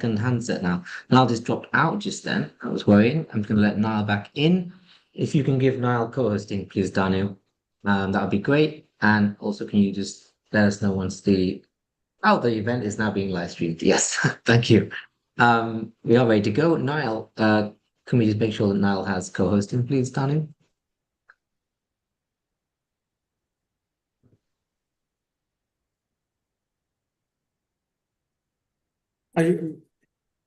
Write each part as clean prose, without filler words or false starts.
handset now. Niall just dropped out just then. I was worrying. I'm going to let Niall back in. If you can give Niall co-hosting, please, Daniel, that would be great. And also, can you just let us know once the event is now being live streamed? Yes, thank you. We are ready to go. Niall, can we just make sure that Niall has co-hosting, please, Daniel? Are you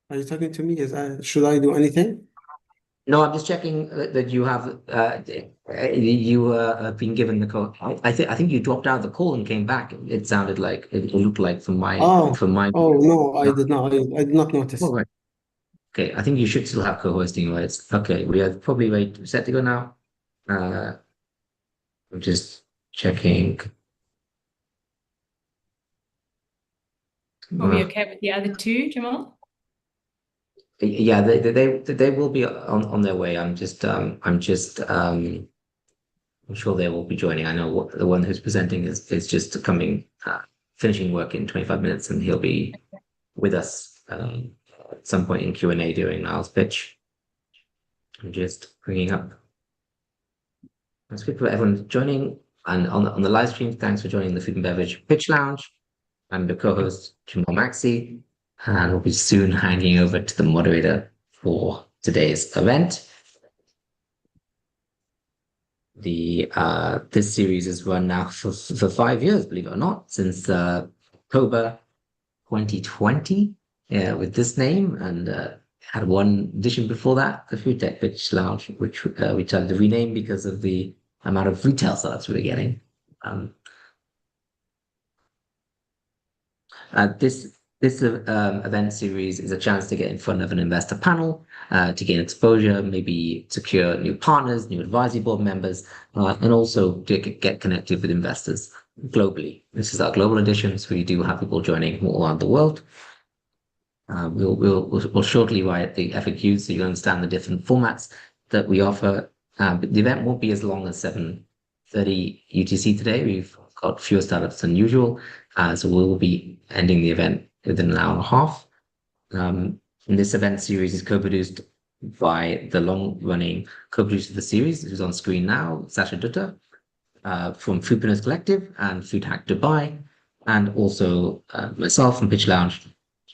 are you talking to me? Should I do anything? No, I'm just checking that you have you have been given the code. I think you dropped out of the call and came back. It sounded like it looked like Oh, from my oh no, I no. did not. I did not Oh, notice. right. Okay, I think you should still have co-hosting rights. Okay, we are probably ready set to go now. Uh, I'm just checking. Are we okay with the other two, Jamal? Yeah, they will be on their way. I'm sure they will be joining. I know the one who's presenting is just coming, finishing work in 25 minutes, and he'll be with us at some point in Q&A during Niall's pitch. I'm just bringing up. That's good for everyone joining. And on the live stream, thanks for joining the Food and Beverage Pitch Lounge. I'm the co-host, Jamal Maxey, and we'll be soon handing over to the moderator for today's event. This series has run now for 5 years, believe it or not, since October 2020, with this name, and had one edition before that, the Food Tech Pitch Lounge, which we tried to rename because of the amount of retail startups we were getting. This event series is a chance to get in front of an investor panel, to gain exposure, maybe secure new partners, new advisory board members, and also to get connected with investors globally. This is our global edition, so we do have people joining from all around the world. We'll shortly write the FAQs so you understand the different formats that we offer. But the event won't be as long as 7:30 UTC today. We've got fewer startups than usual, so we'll be ending the event within an hour and a half. And this event series is co-produced by the long-running co-producer of the series, who's on screen now, Sascha Dutta, from Foodpreneurs Collective and Food Hack Dubai, and also myself from Pitch Lounge,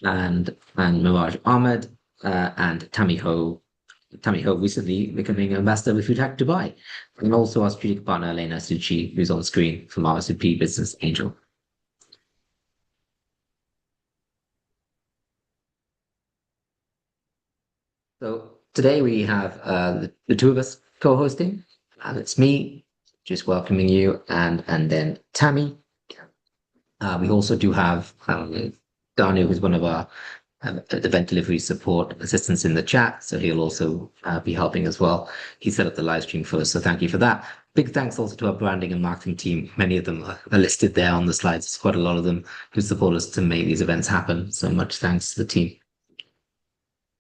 and Miraj Ahmed, and Tammy Ho recently becoming an ambassador with Food Hack Dubai, and also our strategic partner Elena Suchi, who's on screen from RSVP Business Angel. So today we have the two of us co-hosting, and it's me just welcoming you, and then Tammy. We also do have Daniel, who's one of our event delivery support assistants in the chat, so he'll also be helping as well. He set up the live stream for us, so thank you for that. Big thanks also to our branding and marketing team. Many of them are listed there on the slides. There's quite a lot of them who support us to make these events happen. So much thanks to the team.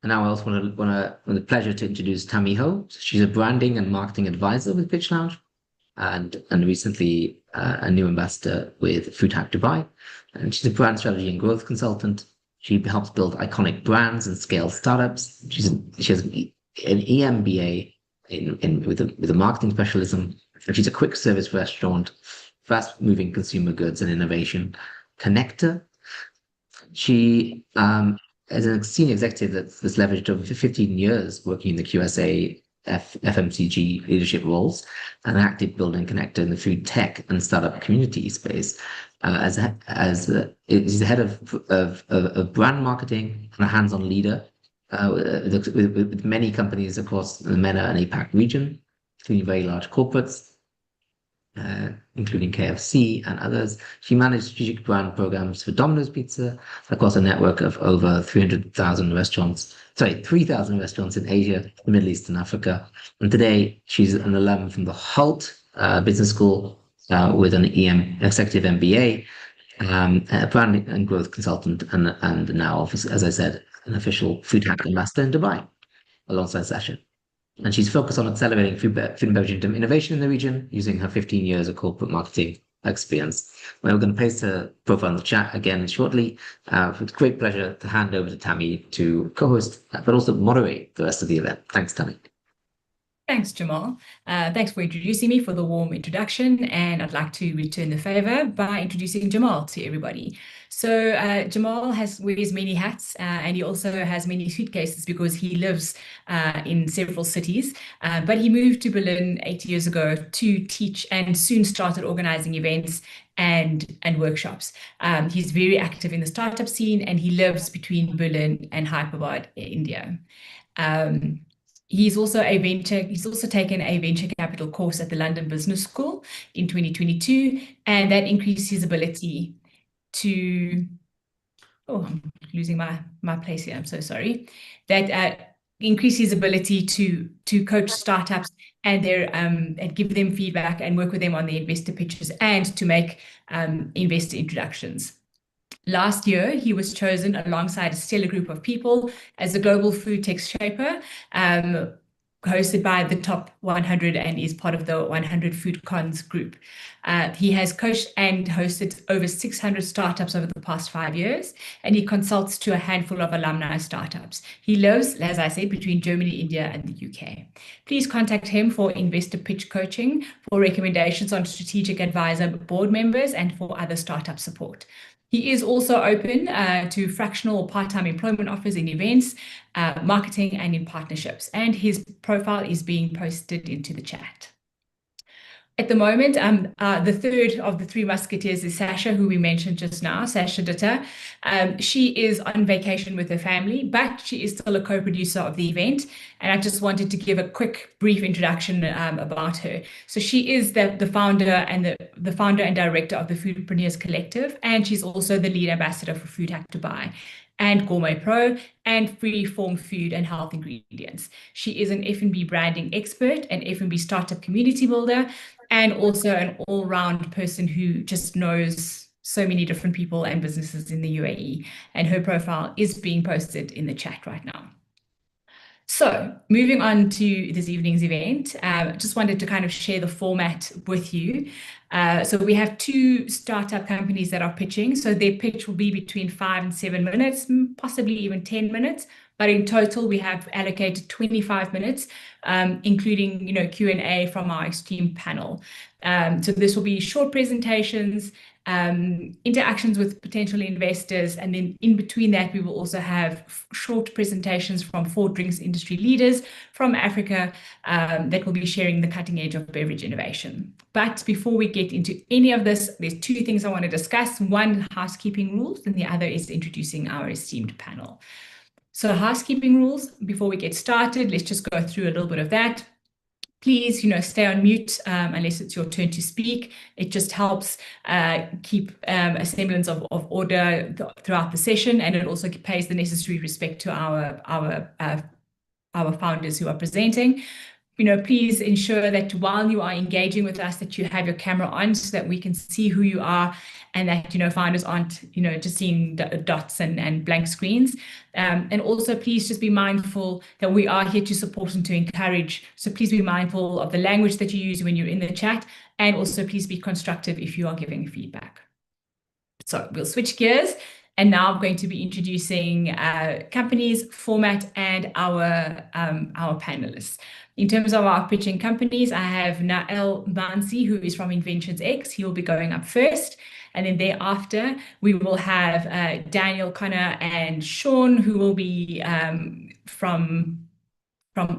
And now I also want the pleasure to introduce Tammy Ho. She's a branding and marketing advisor with Pitch Lounge, and recently a new ambassador with Food Hack Dubai. And she's a brand strategy and growth consultant. She helps build iconic brands and scale startups. She has an EMBA with a marketing specialism. And she's a quick service restaurant, fast moving consumer goods and innovation connector. She as a senior executive that's leveraged over 15 years working in the QSA, FMCG leadership roles, and active building connector in the food tech and startup community space. She's the head of brand marketing and a hands-on leader with many companies across the MENA and APAC region, including very large corporates, including KFC and others. She managed strategic brand programs for Domino's Pizza across a network of over 3,000 restaurants in Asia, the Middle East, and Africa. And today, she's an alum from the HALT Business School with an executive MBA, a brand and growth consultant, and now, as I said, an official Food Hack ambassador in Dubai, alongside Sascha. And she's focused on accelerating food and beverage innovation in the region using her 15 years of corporate marketing experience. We're going to paste her profile in the chat again shortly. With great pleasure to hand over to Tammy to co-host, but also moderate the rest of the event. Thanks, Tammy. Thanks, Jamal. Thanks for introducing me, for the warm introduction, and I'd like to return the favor by introducing Jamal to everybody. So Jamal wears many hats, and he also has many suitcases because he lives in several cities. But he moved to Berlin 8 years ago to teach, and soon started organizing events and workshops. He's very active in the startup scene, and he lives between Berlin and Hyderabad, India. He's also taken a venture capital course at the London Business School in 2022, and that increased his ability to, I'm losing my place here, I'm so sorry. That increased his ability to coach startups and give them feedback and work with them on the investor pitches and to make investor introductions. Last year, he was chosen alongside a stellar group of people as a global food tech shaper, hosted by the top 100 and is part of the 100 Food Cons group. He has coached and hosted over 600 startups over the past 5 years, and he consults to a handful of alumni startups. He lives, as I said, between Germany, India, and the UK. Please contact him for investor pitch coaching, for recommendations on strategic advisor board members, and for other startup support. He is also open to fractional or part-time employment offers in events, marketing, and in partnerships. And his profile is being posted into the chat. At the moment, the third of the three musketeers is Sascha, who we mentioned just now, Sascha Dutta. She is on vacation with her family, but she is still a co-producer of the event. And I just wanted to give a quick, brief introduction about her. So she is the founder and the founder and director of the Foodpreneurs Collective, and she's also the lead ambassador for Food Hack to Buy and Gourmet Pro and Freeform Food and Health Ingredients. She is an F&B branding expert, an F&B startup community builder, and also an all-round person who just knows so many different people and businesses in the UAE. And her profile is being posted in the chat right now. So moving on to this evening's event, just wanted to kind of share the format with you. So we have 2 startup companies that are pitching. So their pitch will be between 5 and 7 minutes, possibly even 10 minutes. But in total, we have allocated 25 minutes, including Q&A from our esteemed panel. So this will be short presentations, interactions with potential investors, and then in between that, we will also have short presentations from 4 drinks industry leaders from Africa that will be sharing the cutting edge of beverage innovation. But before we get into any of this, there's 2 things I want to discuss. One, housekeeping rules, and the other is introducing our esteemed panel. So housekeeping rules, before we get started, let's just go through a little bit of that. Please, stay on mute unless it's your turn to speak. It just helps keep a semblance of order throughout the session, and it also pays the necessary respect to our founders who are presenting. Please ensure that while you are engaging with us, that you have your camera on so that we can see who you are, and that, founders aren't, just seeing dots and blank screens. And also, please just be mindful that we are here to support and to encourage. So please be mindful of the language that you use when you're in the chat, and also please be constructive if you are giving feedback. So we'll switch gears. And now I'm going to be introducing companies, format, and our panelists. In terms of our pitching companies, I have Nael Bansi, who is from Inventions X. He will be going up first. And then thereafter, we will have Daniel, Connor, and Sean, who will be from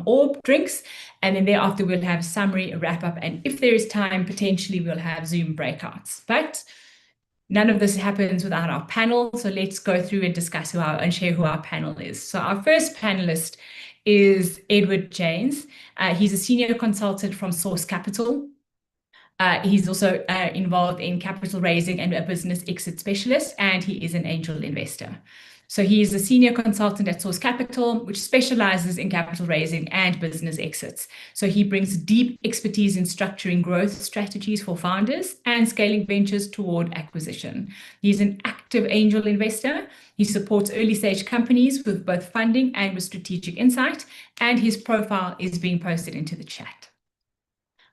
Orb Drinks. And then thereafter, we'll have summary, a wrap-up. And if there is time, potentially we'll have Zoom breakouts. But none of this happens without our panel. So let's go through and discuss and share who our panel is. So our first panelist is Edward James. He's a senior consultant from Source Capital. He's also involved in capital raising and a business exit specialist, and he is an angel investor. So he is a senior consultant at Source Capital, which specializes in capital raising and business exits. So he brings deep expertise in structuring growth strategies for founders and scaling ventures toward acquisition. He's an active angel investor. He supports early stage companies with both funding and with strategic insight, and his profile is being posted into the chat.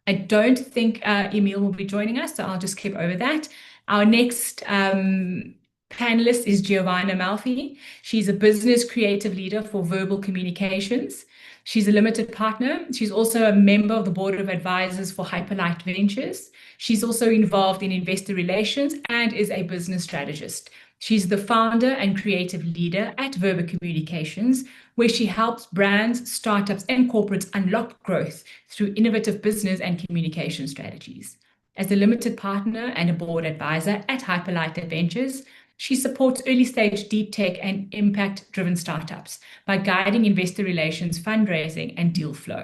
I don't think Emil will be joining us, so I'll just skip over that. Our next panelist is Giovanna Malfi. She's a business creative leader for Verbal Communications. She's a limited partner. She's also a member of the board of advisors for Hyperlight Ventures. She's also involved in investor relations and is a business strategist. She's the founder and creative leader at Verbal Communications, where she helps brands, startups, and corporates unlock growth through innovative business and communication strategies. As a limited partner and a board advisor at Hyperlight Ventures, she supports early-stage deep tech and impact-driven startups by guiding investor relations, fundraising, and deal flow.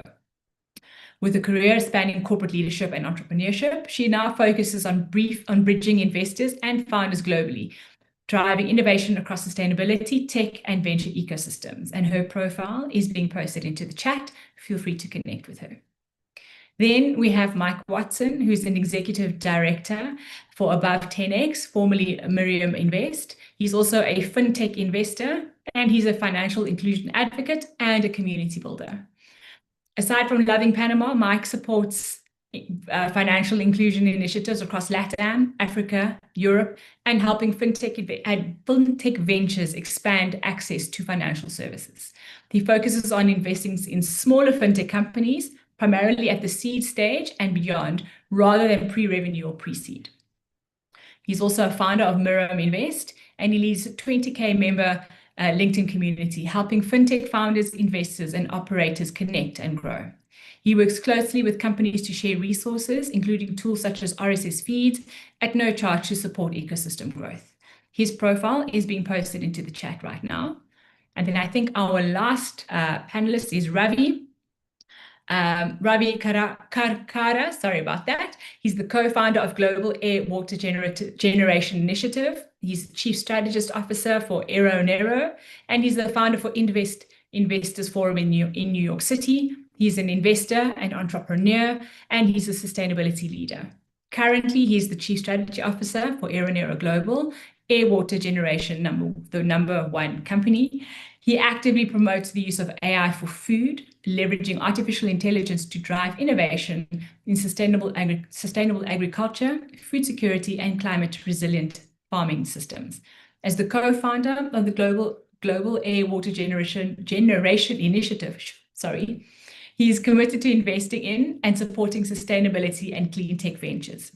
With a career spanning corporate leadership and entrepreneurship, she now focuses on bridging investors and founders globally, driving innovation across sustainability, tech, and venture ecosystems. And her profile is being posted into the chat. Feel free to connect with her. Then we have Mike Watson, who's an executive director for Above 10X, formerly Miriam Invest. He's also a fintech investor, and he's a financial inclusion advocate and a community builder. Aside from loving Panama, Mike supports financial inclusion initiatives across LATAM, Africa, Europe, and helping fintech ventures expand access to financial services. He focuses on investing in smaller fintech companies, primarily at the seed stage and beyond, rather than pre-revenue or pre-seed. He's also a founder of Miriam Invest, and he leads a 20K member LinkedIn community, helping fintech founders, investors, and operators connect and grow. He works closely with companies to share resources, including tools such as RSS feeds, at no charge to support ecosystem growth. His profile is being posted into the chat right now. And then I think our last panelist is Ravi. Ravi Karkara, sorry about that. He's the co-founder of Global Air Water Generation Initiative. He's the Chief Strategist Officer for Aero Nero, and he's the founder for Investors Forum in New York City. He's an investor and entrepreneur, and he's a sustainability leader. Currently, he's the Chief Strategy Officer for Aero Nero Global, Air Water Generation, the number one company. He actively promotes the use of AI for food, leveraging artificial intelligence to drive innovation in sustainable agriculture, food security, and climate-resilient farming systems. As the co-founder of the Global Air Water Generation Initiative, he is committed to investing in and supporting sustainability and clean tech ventures.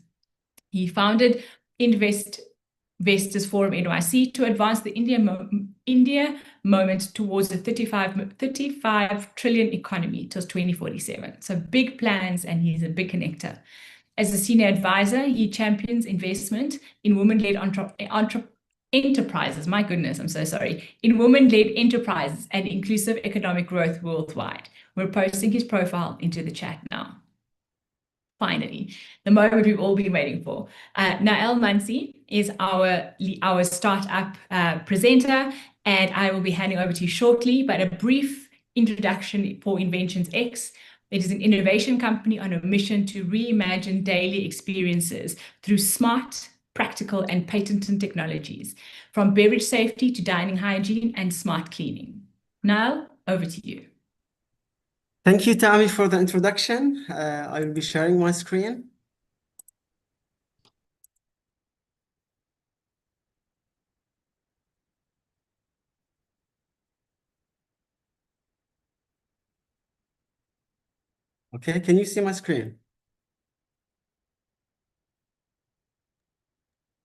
He founded Investors Forum NYC to advance the India moment towards the 35 trillion economy till 2047. So big plans, and he's a big connector. As a senior advisor, he champions investment in women-led enterprises. My goodness, I'm so sorry. In women-led enterprises and inclusive economic growth worldwide. We're posting his profile into the chat now. Finally, the moment we've all been waiting for. Nael Mansi is our startup presenter, and I will be handing over to you shortly, but a brief introduction for Inventions X. It is an innovation company on a mission to reimagine daily experiences through smart, practical, and patented technologies, from beverage safety to dining hygiene and smart cleaning. Nael, over to you. Thank you, Tammy, for the introduction. I will be sharing my screen. Okay, can you see my screen?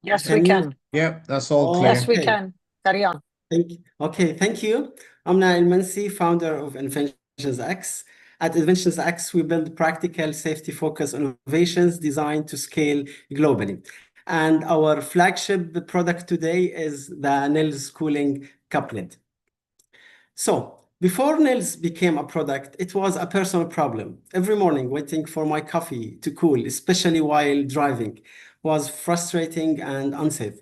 Yes, Can we you? can. Yep, that's all Oh, clear. Yes, we okay. can. Carry on. Thank you. I'm Nael Mansi, founder of Inventions X. At Inventions X, we build practical, safety-focused innovations designed to scale globally. And our flagship product today is the Nils Cooling Couplet. So, before Nils became a product, it was a personal problem. Every morning, waiting for my coffee to cool, especially while driving, was frustrating and unsafe.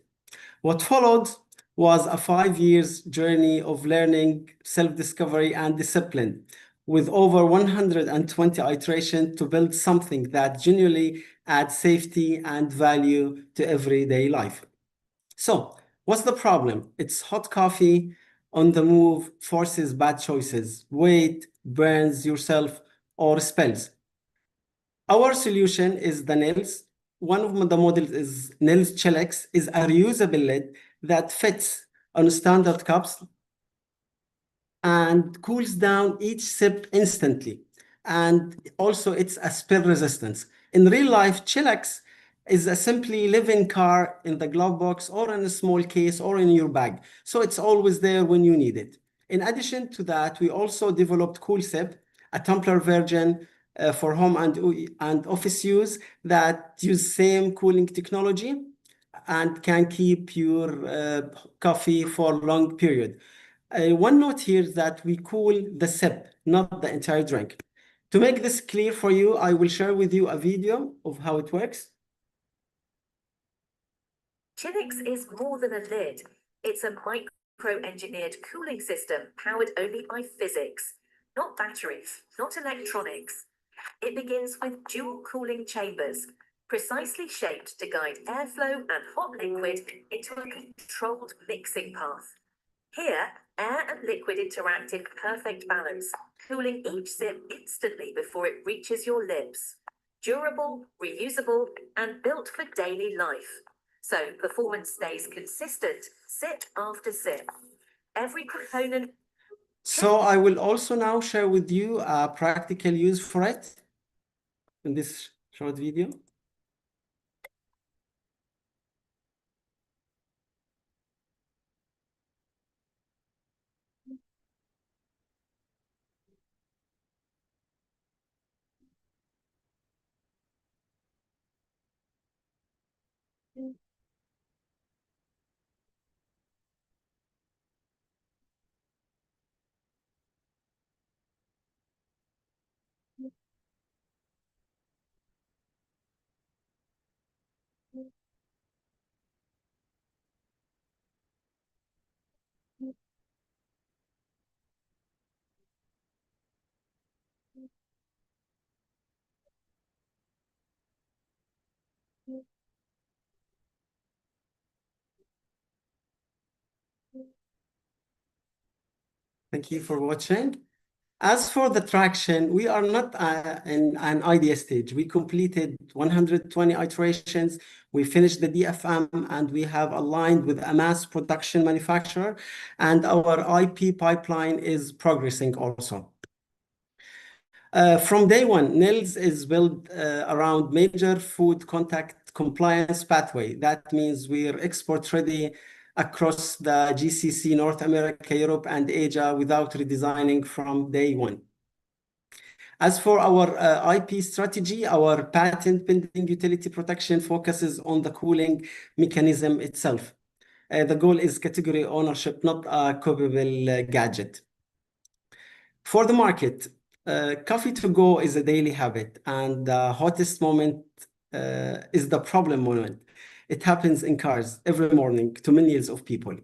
What followed was a 5 years journey of learning, self-discovery, and discipline, with over 120 iterations to build something that genuinely adds safety and value to everyday life. So, what's the problem? It's hot coffee on the move forces bad choices, weight, burns yourself, or spills. Our solution is the Nils. One of the models is Nils Chill-X, is a reusable lid that fits on standard cups and cools down each sip instantly. And also it's a spill resistance. In real life, Chill-X is a simply live-in car in the glove box or in a small case or in your bag. So it's always there when you need it. In addition to that, we also developed CoolSip, a tumbler version for home and office use that use same cooling technology and can keep your coffee for a long period. One note here is that we cool the sip, not the entire drink. To make this clear for you, I will share with you a video of how it works. Chill-X is more than a lid. It's a micro-engineered cooling system powered only by physics, not batteries, not electronics. It begins with dual cooling chambers, precisely shaped to guide airflow and hot liquid into a controlled mixing path. Here, air and liquid interact in perfect balance, cooling each sip instantly before it reaches your lips. Durable, reusable, and built for daily life. So performance stays consistent, sip after sip. Every component. So I will also now share with you a practical use for it in this short video. Thank you for watching. As for the traction, we are not in an idea stage. We completed 120 iterations. We finished the DFM and we have aligned with a mass production manufacturer, and our IP pipeline is progressing also. From day one, Nils is built around major food contact compliance pathway. That means we're export ready across the GCC, North America, Europe, and Asia without redesigning from day one. As for our IP strategy, our patent pending utility protection focuses on the cooling mechanism itself. The goal is category ownership, not a copyable gadget. For the market, coffee to go is a daily habit, and the hottest moment is the problem moment. It happens in cars every morning to millions of people.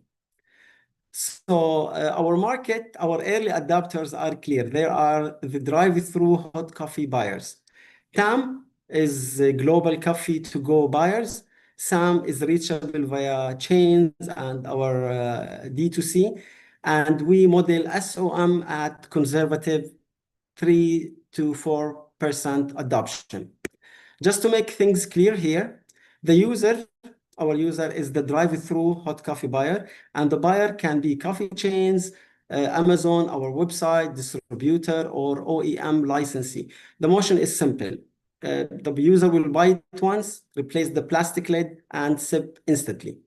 So our market, our early adopters are clear. There are the drive-through hot coffee buyers. TAM is global coffee to go buyers. SAM is reachable via chains and our D2C. And we model SOM at conservative 3 to 4% adoption. Just to make things clear here, our user is the drive-through hot coffee buyer, and the buyer can be coffee chains, Amazon, our website, distributor, or OEM licensee. The motion is simple. The user will buy it once, replace the plastic lid, and sip instantly.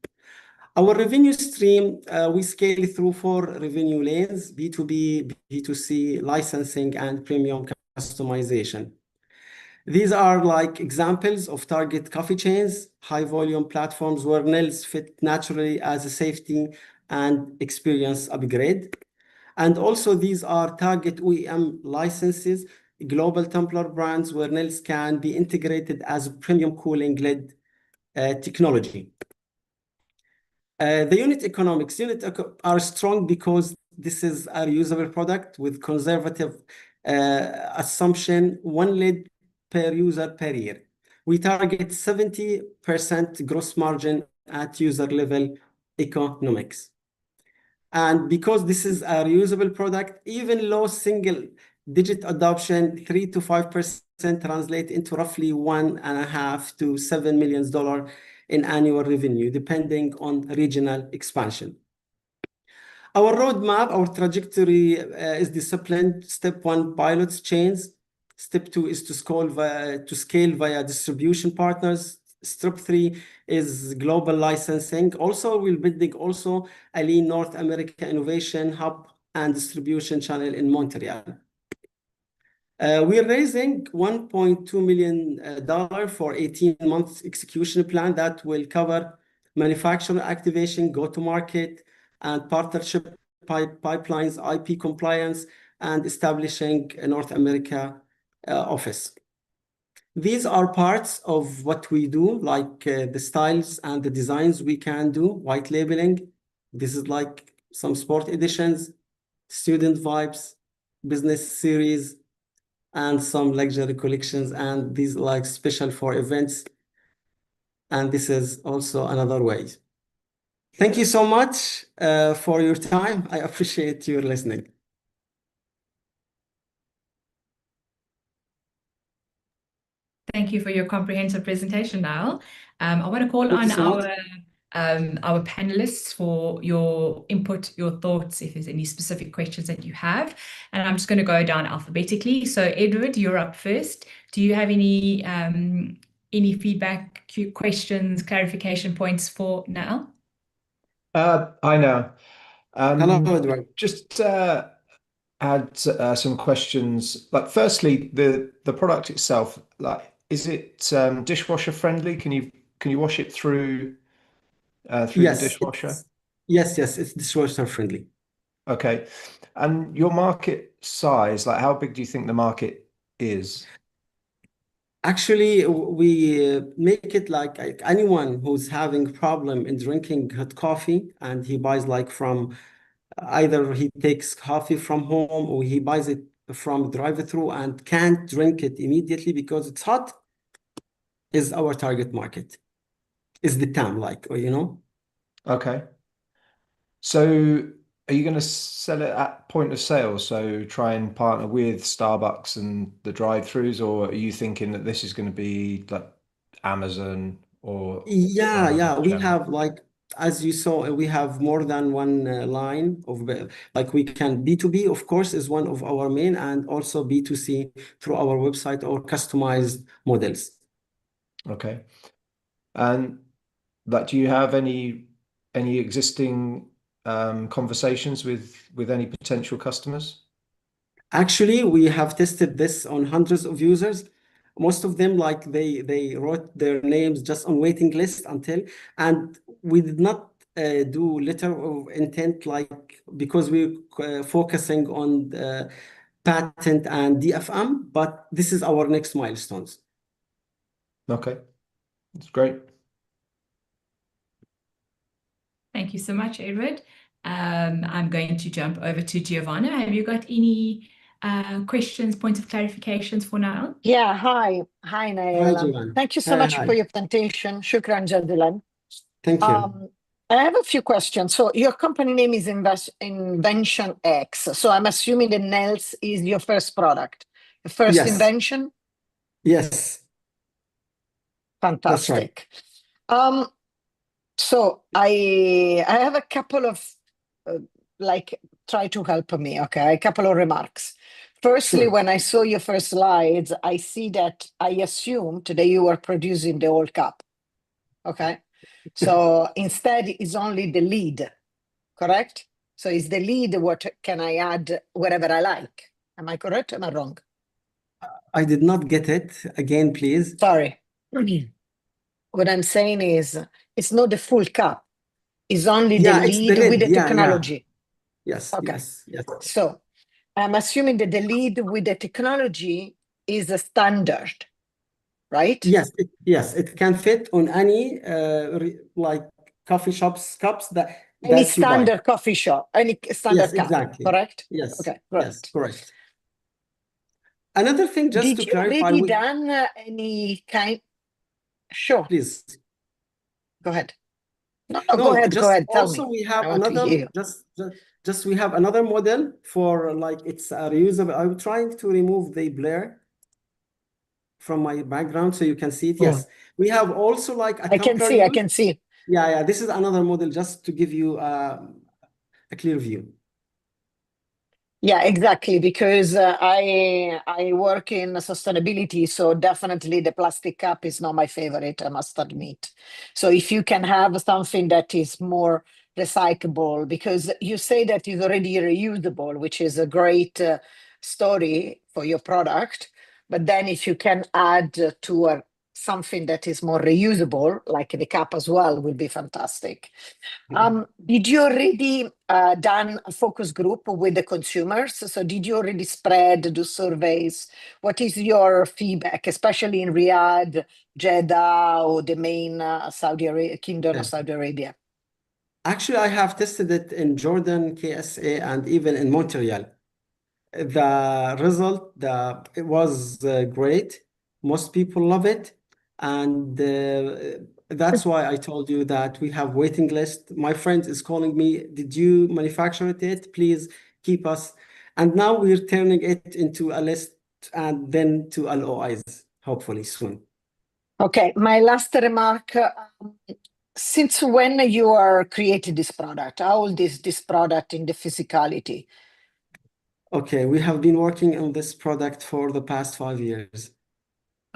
Our revenue stream, we scale through 4 revenue lanes: B2B, B2C, licensing, and premium customization. These are like examples of target coffee chains, high volume platforms where Nils fit naturally as a safety and experience upgrade. And also these are target OEM licenses, global tumbler brands where Nils can be integrated as a premium cooling lid technology. The unit economics are strong because this is a reusable product with conservative assumption, 1 lid per user per year. We target 70% gross margin at user level economics. And because this is a reusable product, even low single Digit adoption, 3 to 5% translate into roughly $1.5 to $7 million in annual revenue, depending on regional expansion. Our roadmap, our trajectory is disciplined. Step 1, pilots, chains. Step 2 is to scale via distribution partners. Step 3 is global licensing. Also, we're building also a lean North America innovation hub and distribution channel in Montreal. We're raising $1.2 million for 18 months execution plan that will cover manufacturing activation, go-to-market, and partnership pipelines, IP compliance, and establishing a North America office. These are parts of what we do, like the styles and the designs we can do, white labeling. This is like some sport editions, student vibes, business series, and some luxury collections, and these like special for events. And this is also another way. Thank you so much for your time. I appreciate your listening. Thank you for your comprehensive presentation, Niall. I want to call Thank on you so much. our panelists for your input, your thoughts, if there's any specific questions that you have. And I'm just going to go down alphabetically. So Edward, you're up first. Do you have any feedback, questions, clarification points for Niall? Hi now. Hello, Edward. Just add some questions. Like, firstly, the product itself, like, is it dishwasher friendly? Can you wash it through the dishwasher? Yes, it's dishwasher friendly. Okay. And your market size, like, how big do you think the market is? Actually, we make it like anyone who's having problem in drinking hot coffee, and he buys like from either he takes coffee from home or he buys it from drive-through and can't drink it immediately because it's hot, is our target market. Is the TAM, like, you know? Okay. So are you going to sell it at point of sale? So try and partner with Starbucks and the drive-throughs, or are you thinking that this is going to be like Amazon or Yeah, another we channel? have like, as you saw, we have more than one line of like we can B2B, of course, is one of our main, and also B2C through our website or customized models. Okay. And like, do you have any existing conversations with any potential customers? Actually, we have tested this on hundreds of users. Most of them, like they wrote their names just on waiting list and we did not do letter of intent, like because we're focusing on the patent and DFM, but this is our next milestones. Okay, that's great. Thank you so much, Edward. I'm going to jump over to Giovanna. Have you got any questions, points of clarifications for Niall? Yeah, hi, Niall. Giovanna. Thank you so much for your presentation. Shukran jazilan. Thank you. I have a few questions. So your company name is Invention X. So I'm assuming the nails is your first product, the first Yes. invention? Yes. Fantastic. That's right. So I have a couple of try to help me, okay? A couple of remarks. Firstly, Sure. when I saw your first slides, I see that I assumed that you were producing the whole cup, okay? So instead, it's only the lead, correct? So is the lead what can I add wherever I like? Am I correct? Am I wrong? I did not get it. Again, please. Sorry. What I'm saying is, it's not the full cup. It's only the it's lead lid. with the technology. Yes, Okay. yes. So I'm assuming that the lead with the technology is a standard, right? Yes, it can fit on any like coffee shops cups that Any you buy. standard coffee shop, any standard Yes, cup, exactly. correct? Yes. Okay, great. Yes, correct. Another thing, just Did to you clarify, already done any kind? Sure, please. go ahead. No, go ahead. Tell Also, me. we have I want to another hear you. just we have another model for like it's a reusable. I'm trying to remove the blur from my background so you can see it. Yes, we have also like a I can tumbler see, I use. can see. Yeah, this is another model just to give you a clear view. Yeah, exactly. Because I work in sustainability, so definitely the plastic cup is not my favorite, I must admit. So if you can have something that is more recyclable, because you say that is already reusable, which is a great story for your product. But then if you can add to something that is more reusable, like the cup as well, will be fantastic. Did you already done a focus group with the consumers? So did you already do surveys? What is your feedback, especially in Riyadh, Jeddah, or the main Kingdom of Saudi Arabia? Actually, I have tested it in Jordan, KSA, and even in Montreal. The result, it was great. Most people love it, and that's why I told you that we have waiting list. My friend is calling me. Did you manufacture it? Please keep us. And now we're turning it into a list and then to LOIs, hopefully soon. Okay, my last remark. Since when you are creating this product? How old is this product in the physicality? Okay, we have been working on this product for the past 5 years.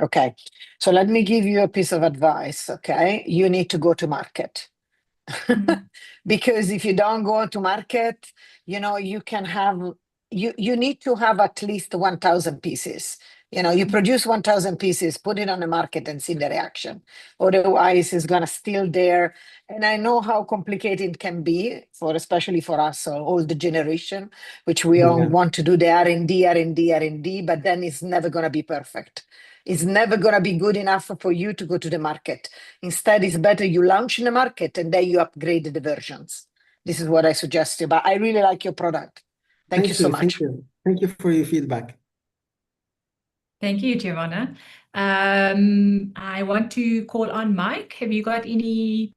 Okay, so let me give you a piece of advice. Okay, you need to go to market. Because if you don't go to market, you can have you need to have at least 1,000 pieces. You produce 1,000 pieces, put it on the market and see the reaction. Otherwise, it's gonna still there. And I know how complicated it can be especially for us, older generation, which we all want to do the R&D, but then it's never gonna be perfect. It's never gonna be good enough for you to go to the market. Instead, it's better you launch in the market and then you upgrade the versions. This is what I suggest you, but I really like your product. Thank you so much. Thank you for your feedback. Thank you, Giovanna. I want to call on Mike. Have you got any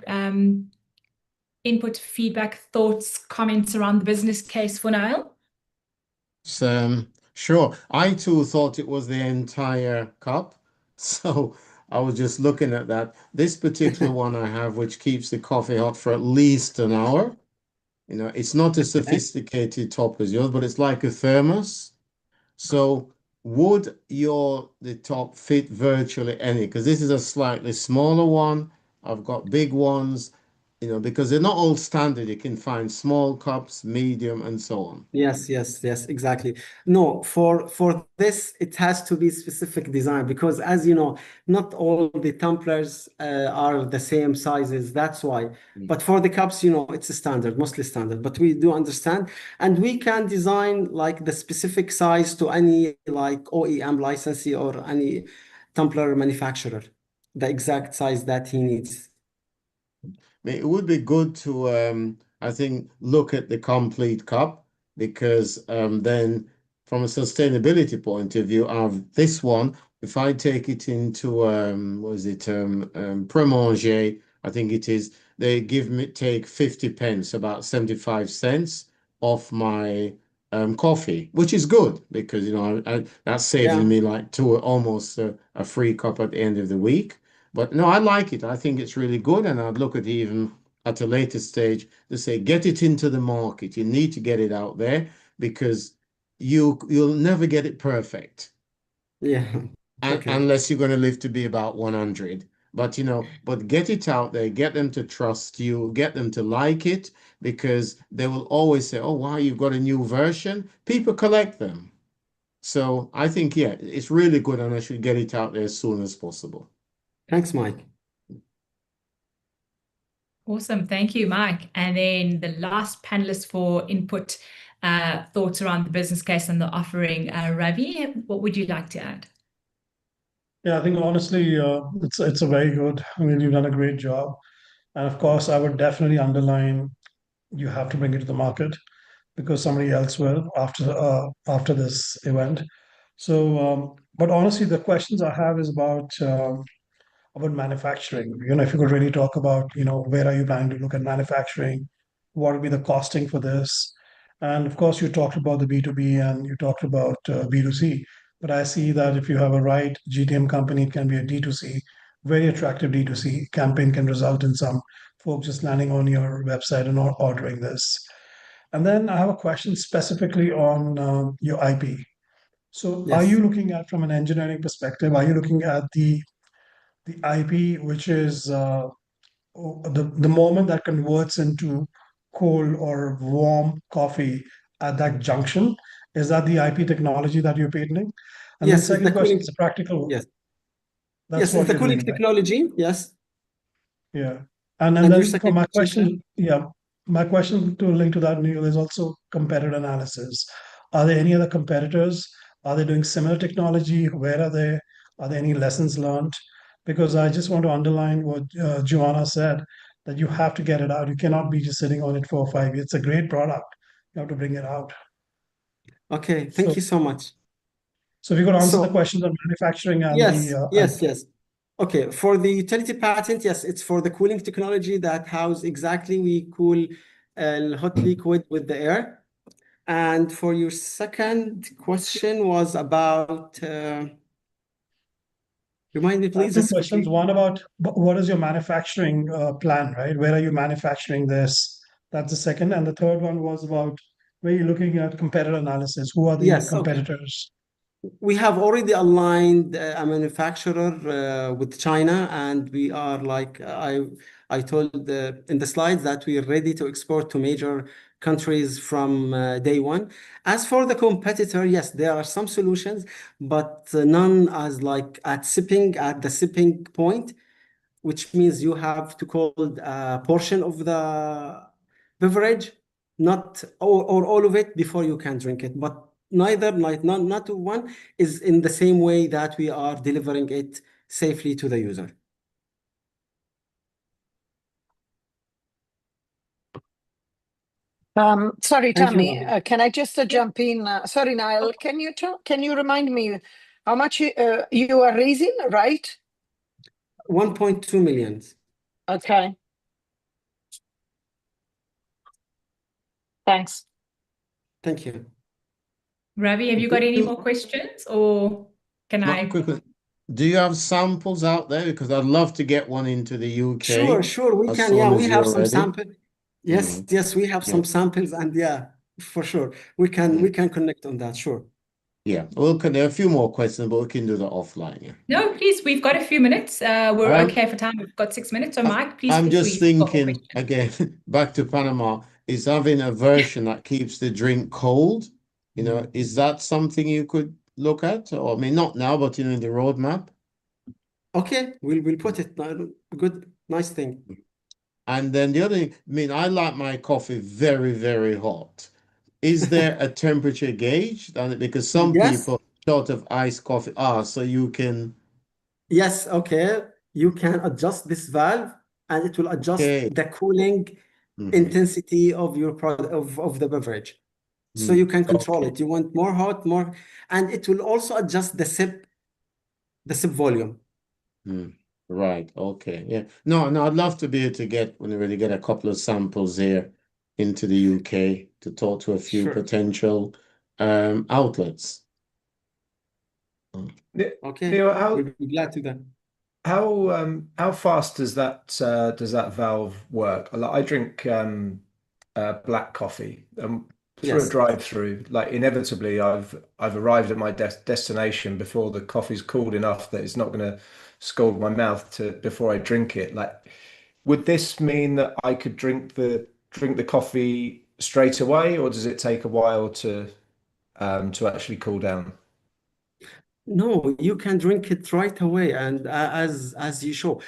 input, feedback, thoughts, comments around the business case for Nile? Sure. I too thought it was the entire cup. So I was just looking at that. This particular one I have, which keeps the coffee hot for at least an hour. It's not a sophisticated top as yours, but it's like a thermos. So would the top fit virtually any? Because this is a slightly smaller one. I've got big ones, because they're not all standard. You can find small cups, medium, and so on. Yes, exactly. No, for this, it has to be specific design because, as you know, not all the tumblers are the same sizes. That's why. But for the cups, it's a standard, mostly standard. But we do understand, and we can design like the specific size to any like OEM licensee or any tumbler manufacturer, the exact size that he needs. It would be good to, I think, look at the complete cup because then from a sustainability point of view of this one, if I take it into, Premanger, I think it is, they take 50 pence, about 75 cents off my coffee, which is good because, that's saving me like almost a free cup at the end of the week. But no, I like it. I think it's really good. And I'd look at even at a later stage to say, get it into the market. You need to get it out there because you'll never get it perfect. Yeah. Okay. Unless you're going to live to be about 100. But, but get it out there, get them to trust you, get them to like it because they will always say, oh, wow, you've got a new version. People collect them. So I think, yeah, it's really good and I should get it out there as soon as possible. Thanks, Mike. Awesome. Thank you, Mike. And then the last panelist for input, thoughts around the business case and the offering, Ravi, what would you like to add? Yeah, I think honestly, it's a very good. I mean, you've done a great job. And of course, I would definitely underline you have to bring it to the market because somebody else will after this event. So, but honestly, the questions I have is about manufacturing. If you could really talk about, where are you planning to look at manufacturing? What would be the costing for this? And of course, you talked about the B2B and you talked about B2C. But I see that if you have a right GTM company, it can be a D2C, very attractive D2C campaign can result in some folks just landing on your website and ordering this. And then I have a question specifically on your IP. So are you Yes. looking at from an engineering perspective, are you looking at the IP, which is the moment that converts into cold or warm coffee at that junction? Is that the IP technology that you're patenting? And then Yes, it's the second question cooling. is a practical. Yes. That's Yes, it's what the you're cooling doing, right? technology. Yes. Yeah. And And your then for second my question, sir? question, yeah, my question to link to that, Neil, is also competitor analysis. Are there any other competitors? Are they doing similar technology? Where are they? Are there any lessons learned? Because I just want to underline what Joanna said, that you have to get it out. You cannot be just sitting on it for 5 years. It's a great product. You have to bring it out. Okay, thank So, you so much. so if you could answer the So questions on manufacturing and yes, the yes, IP. yes. Okay, for the utility patent, yes, it's for the cooling technology that how exactly we cool hot liquid with the air. And for your second question was about, remind me please, Two just questions. quickly. One about what is your manufacturing plan, right? Where are you manufacturing this? That's the second. And the third one was about where you're looking at competitor analysis. Who are the Yes, okay. competitors? We have already aligned a manufacturer with China, and we are like I told in the slides that we are ready to export to major countries from day one. As for the competitor, yes, there are some solutions, but none as like at the sipping point, which means you have to cold a portion of the beverage, not or all of it before you can drink it. But neither, like not one is in the same way that we are delivering it safely to the user. Sorry, Thank you, Tammy, Nabil. can I just jump in? Sorry, Niall, can you remind me how much you are raising, right? 1.2 million. Okay, thanks. Thank you. Ravi, have you got any more questions or can Not I? quickly. Do you have samples out there? Because I'd love to get one into the UK Sure, we as can. Yeah, soon we as have you're some ready. sample. Yes, Mhm. yes, we have Yeah. some samples, and yeah, for sure, we can connect on that. Sure. Yeah. There are a few more questions, but we can do that offline. Yeah. No, please, we've got a few minutes. We're Um, okay for time. We've got 6 minutes. So, Mike, please I'm feel just free for more thinking questions. again, back to Panama, is having a version that keeps the drink cold. Is that something you could look at? Or I mean, not now, but in the roadmap. Okay, we'll put it. Good, nice thing. And then the other thing, I mean, I like my coffee very, very hot. Is there a temperature gauge? Because some Yes, people short of iced coffee so you can. yes, okay. You can adjust this valve, and it will adjust Okay. the cooling intensity of your product of the beverage. So you can control Okay. it. You want more hot, more, and it will also adjust the sip volume. Right. Okay. Yeah. No, I'd love to be able to really get a couple of samples here into the UK to talk to a few Sure. potential outlets. Okay. Neil, We'll be glad to that. how fast does that valve work? Like, I drink black coffee through a Yes. drive-through. Like, inevitably, I've arrived at my destination before the coffee's cooled enough that it's not going to scald my mouth before I drink it. Like, would this mean that I could drink the coffee straight away, or does it take a while to actually cool down? No, you can drink it right away, and as you show.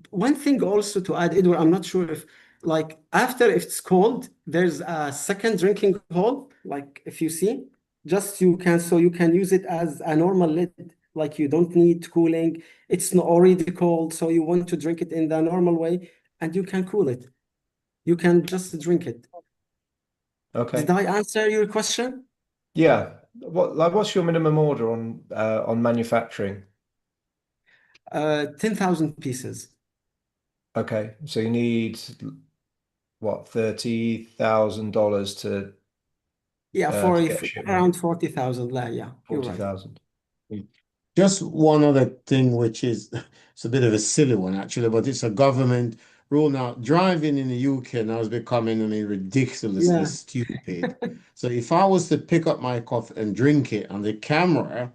One thing also to add, Edward, I'm not sure if like after it's cold, there's a second drinking hole. Like if you see, just you can use it as a normal lid. Like you don't need cooling. It's not already cold, so you want to drink it in the normal way, and you can cool it. You can just drink it. Okay. Did I answer your question? Yeah. What's your minimum order on manufacturing? 10,000 pieces. Okay, so you need what, $30,000 to Yeah, to get shipment? around 40,000. Yeah, you're right. 40,000. Just one other thing, which is it's a bit of a silly one actually, but it's a government rule now. Driving in the UK now is becoming, I mean, ridiculously Yeah. stupid. So if I was to pick up my coffee and drink it and the camera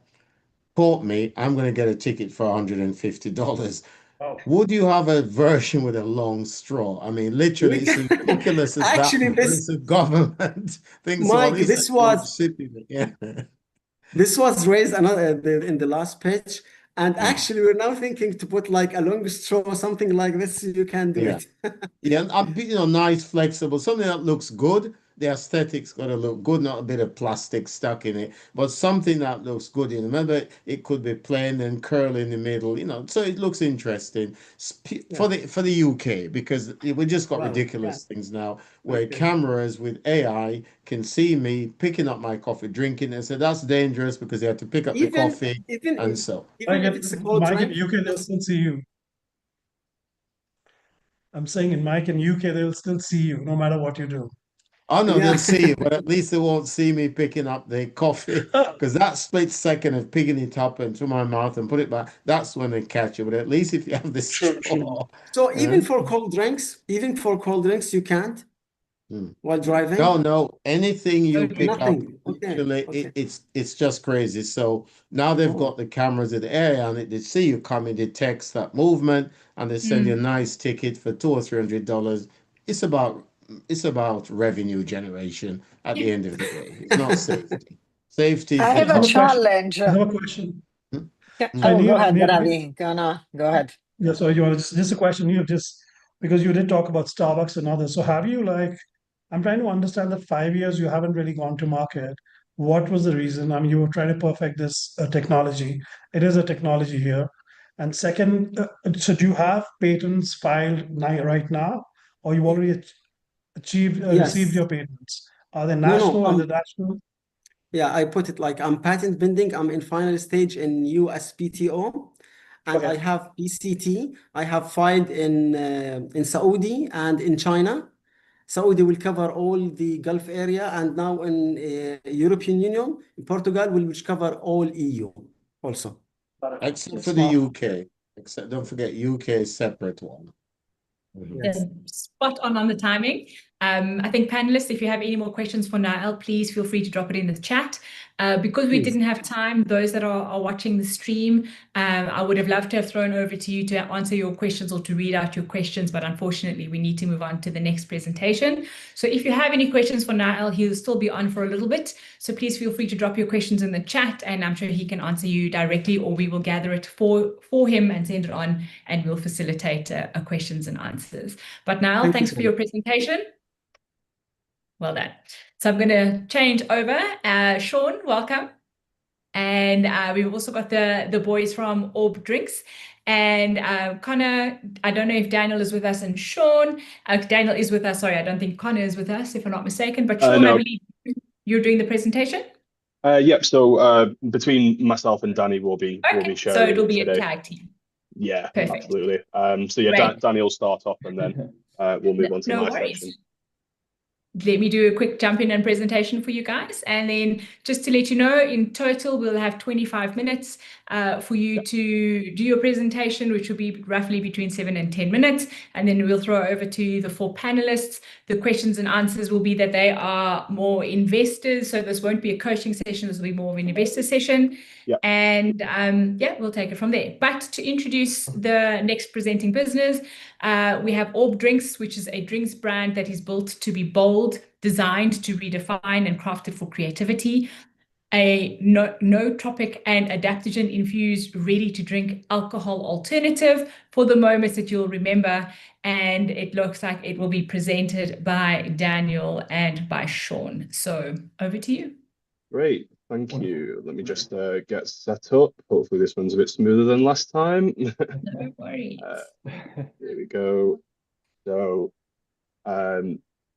caught me, I'm going to get a ticket for $150. Oh. Would you have a version with a long straw? I mean, literally, it's as ridiculous as that. Actually, But it's a government thing. So at Mike, least this I don't was sit in it. Yeah. this was raised in the last pitch, and actually we're now thinking to put like a long straw or something like this. You can do Yeah. it. Yeah, and nice, flexible, something that looks good. The aesthetics got to look good, not a bit of plastic stuck in it, but something that looks good. Remember, it could be plain and curl in the middle, so it looks interesting for the UK, because we just got Wow, ridiculous things now where Okay. cameras with AI can see me picking up my coffee, drinking, and so that's dangerous because they have to pick up the coffee, even and so. even if it's a cold Mike, in drink, UK, they'll still see you. I'm saying in Mike, in UK, they'll still see you no matter what you do. Oh no, Yeah. they'll see it, but at least they won't see me picking up the coffee, because that split second of picking it up into my mouth and put it back, that's when they catch you. But at least if you have the Sure. straw, So yeah. even for cold drinks, you can't while driving. No, anything you pick up, Nothing. Okay. literally, Okay. it's just crazy. So now they've got the cameras in the area on it. They see you coming, they text that movement, and they send you a nice ticket for $200 or $300. It's about revenue generation at the end of the day. It's not safety. Safety I is have a challenge. I have a question. Yeah. So Oh, go ahead, Neil, Ravi. Go ahead. Yeah, so you want just a question, you just because you did talk about Starbucks and others. So have you I'm trying to understand that 5 years you haven't really gone to market. What was the reason? I mean, you were trying to perfect this technology. It is a technology here. And second, so do you have patents filed right now, or you already received Yes. your patents? Are they No, national, international? Yeah, I put it like I'm patent pending. I'm in final stage in USPTO, and I Okay. have PCT. I have filed in Saudi and in China. Saudi will cover all the Gulf area, and now in European Union, in Portugal will which cover all EU also. except for the UK. Except don't forget UK is separate one. Yes. Spot on the timing. I think panelists, if you have any more questions for Nael, please feel free to drop it in the chat. Because we Please. didn't have time, those that are watching the stream, I would have loved to have thrown over to you to answer your questions or to read out your questions, but unfortunately we need to move on to the next presentation. So if you have any questions for Nael, he'll still be on for a little bit. So please feel free to drop your questions in the chat, and I'm sure he can answer you directly, or we will gather it for him and send it on, and we'll facilitate questions and answers. But Nael, thanks for your presentation. Well done. So I'm going to change over. Sean, welcome. And we've also got the boys from Orb Drinks. And Connor, I don't know if Daniel is with us, and Sean. Daniel is with us. Sorry, I don't think Connor is with us, if I'm not mistaken. But Sean, No. I believe you're doing the presentation? Yep. So between myself and Danny, we'll be sharing. So it'll be today. a tag team. Yeah, Perfect. absolutely. So yeah, Great. Danny will start off, and then we'll move on to No my worries. section. Let me do a quick jump in and presentation for you guys. And then just to let you know, in total, we'll have 25 minutes for you to do your presentation, which will be roughly between 7 and 10 minutes. And then we'll throw over to the 4 panelists. The questions and answers will be that they are more investors. So this won't be a coaching session. This will be more of an investor session. Yep. And we'll take it from there. But to introduce the next presenting business, we have Orb Drinks, which is a drinks brand that is built to be bold, designed to redefine and crafted for creativity. A nootropic and adaptogen infused, ready to drink alcohol alternative for the moments that you'll remember. And it looks like it will be presented by Daniel and by Sean. So over to you. Great. Thank you. Let me just get set up. Hopefully this one's a bit smoother than last time. No worries. Here we go. So,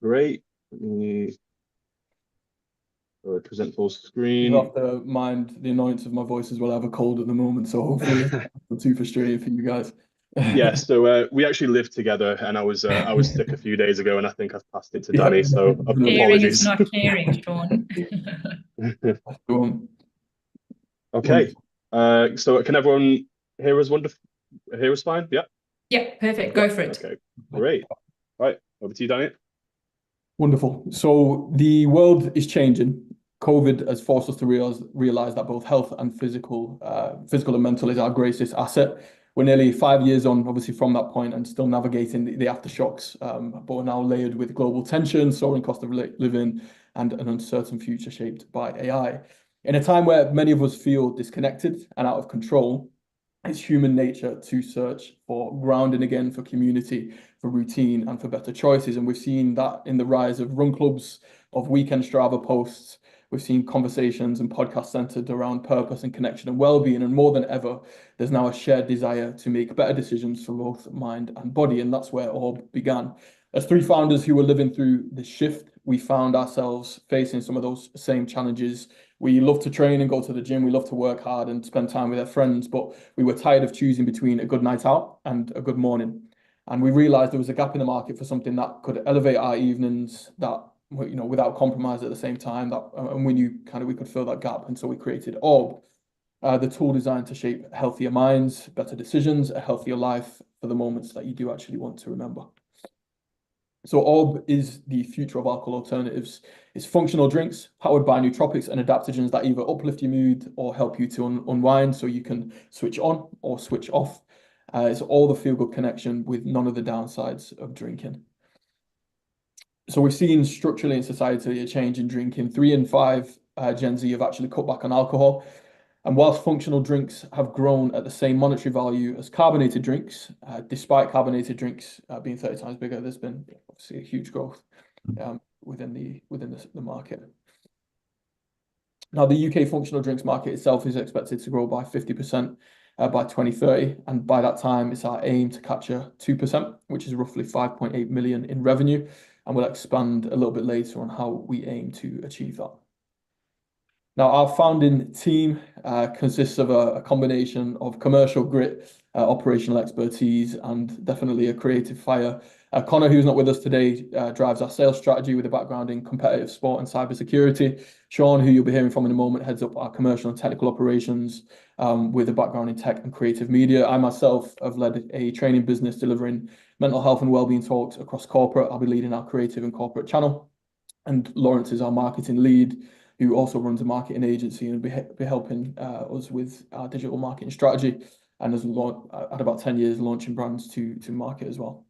great. Let me present full screen. You have to mind the annoyance of my voice as well. I have a cold at the moment, so hopefully it's not too frustrating for you guys. Yeah, so we actually lived together, and I was sick a few days ago, and I think I've passed it to Yeah. Danny. So Caring is apologies. not caring, Sean. Go on. Okay. So can everyone hear us? Hear us fine? Yeah. Yeah, perfect. Go for it. Okay. Great. Right. Over to you, Danny. Wonderful. So the world is changing. COVID has forced us to realize that both health and physical and mental is our greatest asset. We're nearly 5 years on, obviously, from that point and still navigating the aftershocks, but we're now layered with global tension, soaring cost of living, and an uncertain future shaped by AI. In a time where many of us feel disconnected and out of control, it's human nature to search for grounding again, for community, for routine, and for better choices. And we've seen that in the rise of run clubs, of weekend Strava posts. We've seen conversations and podcasts centered around purpose and connection and well-being. And more than ever, there's now a shared desire to make better decisions for both mind and body. And that's where Orb began. As 3 founders who were living through this shift, we found ourselves facing some of those same challenges. We love to train and go to the gym. We love to work hard and spend time with our friends, but we were tired of choosing between a good night out and a good morning. And we realized there was a gap in the market for something that could elevate our evenings, that, you know, without compromise at the same time, that, and we knew kind of we could fill that gap. And so we created Orb, the tool designed to shape healthier minds, better decisions, a healthier life for the moments that you do actually want to remember. So Orb is the future of alcohol alternatives. It's functional drinks powered by nootropics and adaptogens that either uplift your mood or help you to unwind, so you can switch on or switch off. It's all the feel-good connection with none of the downsides of drinking. So we've seen structurally in society a change in drinking. 3 in 5 Gen Z have actually cut back on alcohol. And whilst functional drinks have grown at the same monetary value as carbonated drinks, despite carbonated drinks being 30 times bigger, there's been obviously a huge growth within the market. Now, the UK functional drinks market itself is expected to grow by 50% by 2030. And by that time, it's our aim to capture 2%, which is roughly 5.8 million in revenue. And we'll expand a little bit later on how we aim to achieve that. Now, our founding team consists of a combination of commercial grit, operational expertise, and definitely a creative fire. Connor, who's not with us today, drives our sales strategy with a background in competitive sport and cybersecurity. Sean, who you'll be hearing from in a moment, heads up our commercial and technical operations with a background in tech and creative media. I myself have led a training business delivering mental health and wellbeing talks across corporate. I'll be leading our creative and corporate channel. And Lawrence is our marketing lead, who also runs a marketing agency and be helping us with our digital marketing strategy, and has had about 10 years launching brands to market as well.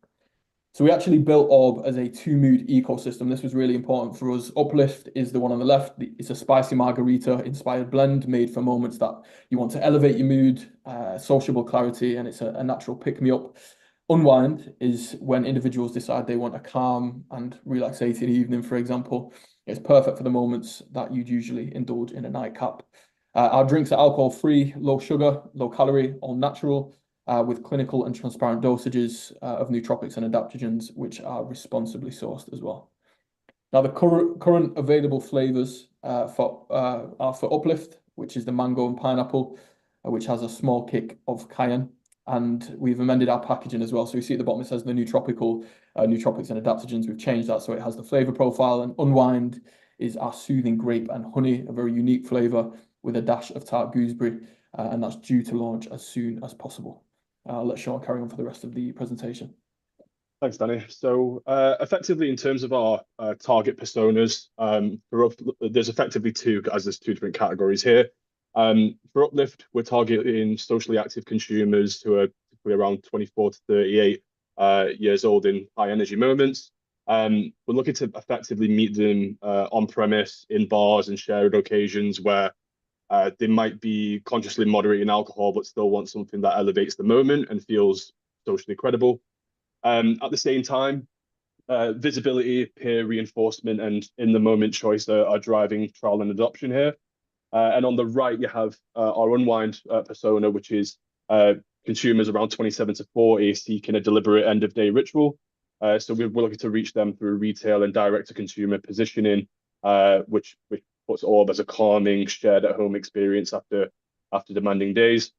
So we actually built Orb as a 2-mood ecosystem. This was really important for us. Uplift is the one on the left. It's a spicy margarita inspired blend made for moments that you want to elevate your mood, sociable clarity, and it's a natural pick-me-up. Unwind is when individuals decide they want a calm and relaxating evening, for example. It's perfect for the moments that you'd usually indulge in a nightcap. Our drinks are alcohol-free, low sugar, low calorie, all natural, with clinical and transparent dosages of nootropics and adaptogens, which are responsibly sourced as well. Now, the current available flavors are for Uplift, which is the mango and pineapple, which has a small kick of cayenne. And we've amended our packaging as well. So you see at the bottom, it says the nootropics and adaptogens. We've changed that so it has the flavor profile. And Unwind is our soothing grape and honey, a very unique flavor with a dash of tart gooseberry. And that's due to launch as soon as possible. I'll let Sean carry on for the rest of the presentation. Thanks, Danny. So effectively, in terms of our target personas, there's effectively there's 2 different categories here. For Uplift, we're targeting socially active consumers who are typically around 24 to 38 years old in high energy moments. We're looking to effectively meet them on premise, in bars and shared occasions where they might be consciously moderating alcohol, but still want something that elevates the moment and feels socially credible. At the same time, visibility, peer reinforcement, and in-the-moment choice are driving trial and adoption here. And on the right, you have our Unwind persona, which is consumers around 27 to 40 seeking a deliberate end-of-day ritual. So we're looking to reach them through retail and direct-to-consumer positioning, which puts Orb as a calming, shared-at-home experience after demanding days.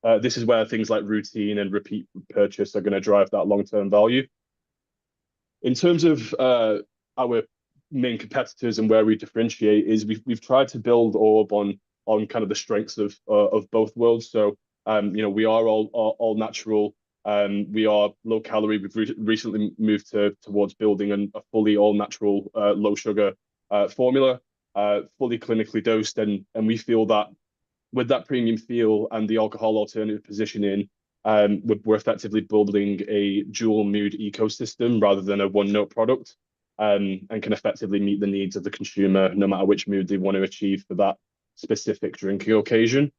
This is where things like routine and repeat purchase are going to drive that long-term value. In terms of our main competitors and where we differentiate is we've tried to build Orb on kind of the strengths of both worlds. So we are all natural. We are low calorie. We've recently moved towards building a fully all natural low sugar formula, fully clinically dosed, and we feel that with that premium feel and the alcohol alternative positioning, we're effectively building a dual mood ecosystem rather than a one note product, and can effectively meet the needs of the consumer no matter which mood they want to achieve for that specific drinking occasion.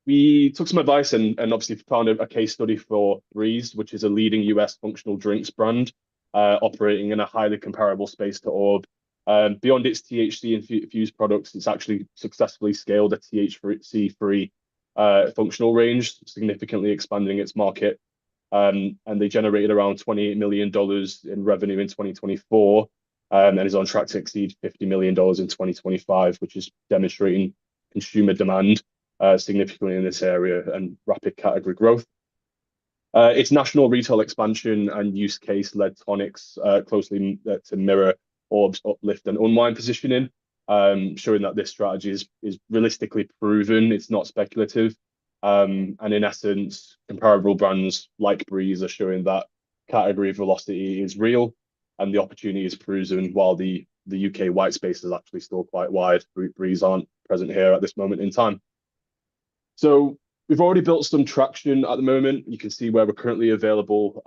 We took some advice and obviously found a case study for Breeze, which is a leading US functional drinks brand, operating in a highly comparable space to Orb. Beyond its THC infused products, it's actually successfully scaled a THC-free functional range, significantly expanding its market. And they generated around $28 million in revenue in 2024, and is on track to exceed $50 million in 2025, which is demonstrating consumer demand significantly in this area and rapid category growth. Its national retail expansion and use case led tonics closely to mirror Orb's uplift and unwind positioning, showing that this strategy is realistically proven. It's not speculative. And in essence, comparable brands like Breeze are showing that category velocity is real and the opportunity is proven, while the UK white space is actually still quite wide. Breeze aren't present here at this moment in time. So we've already built some traction at the moment. You can see where we're currently available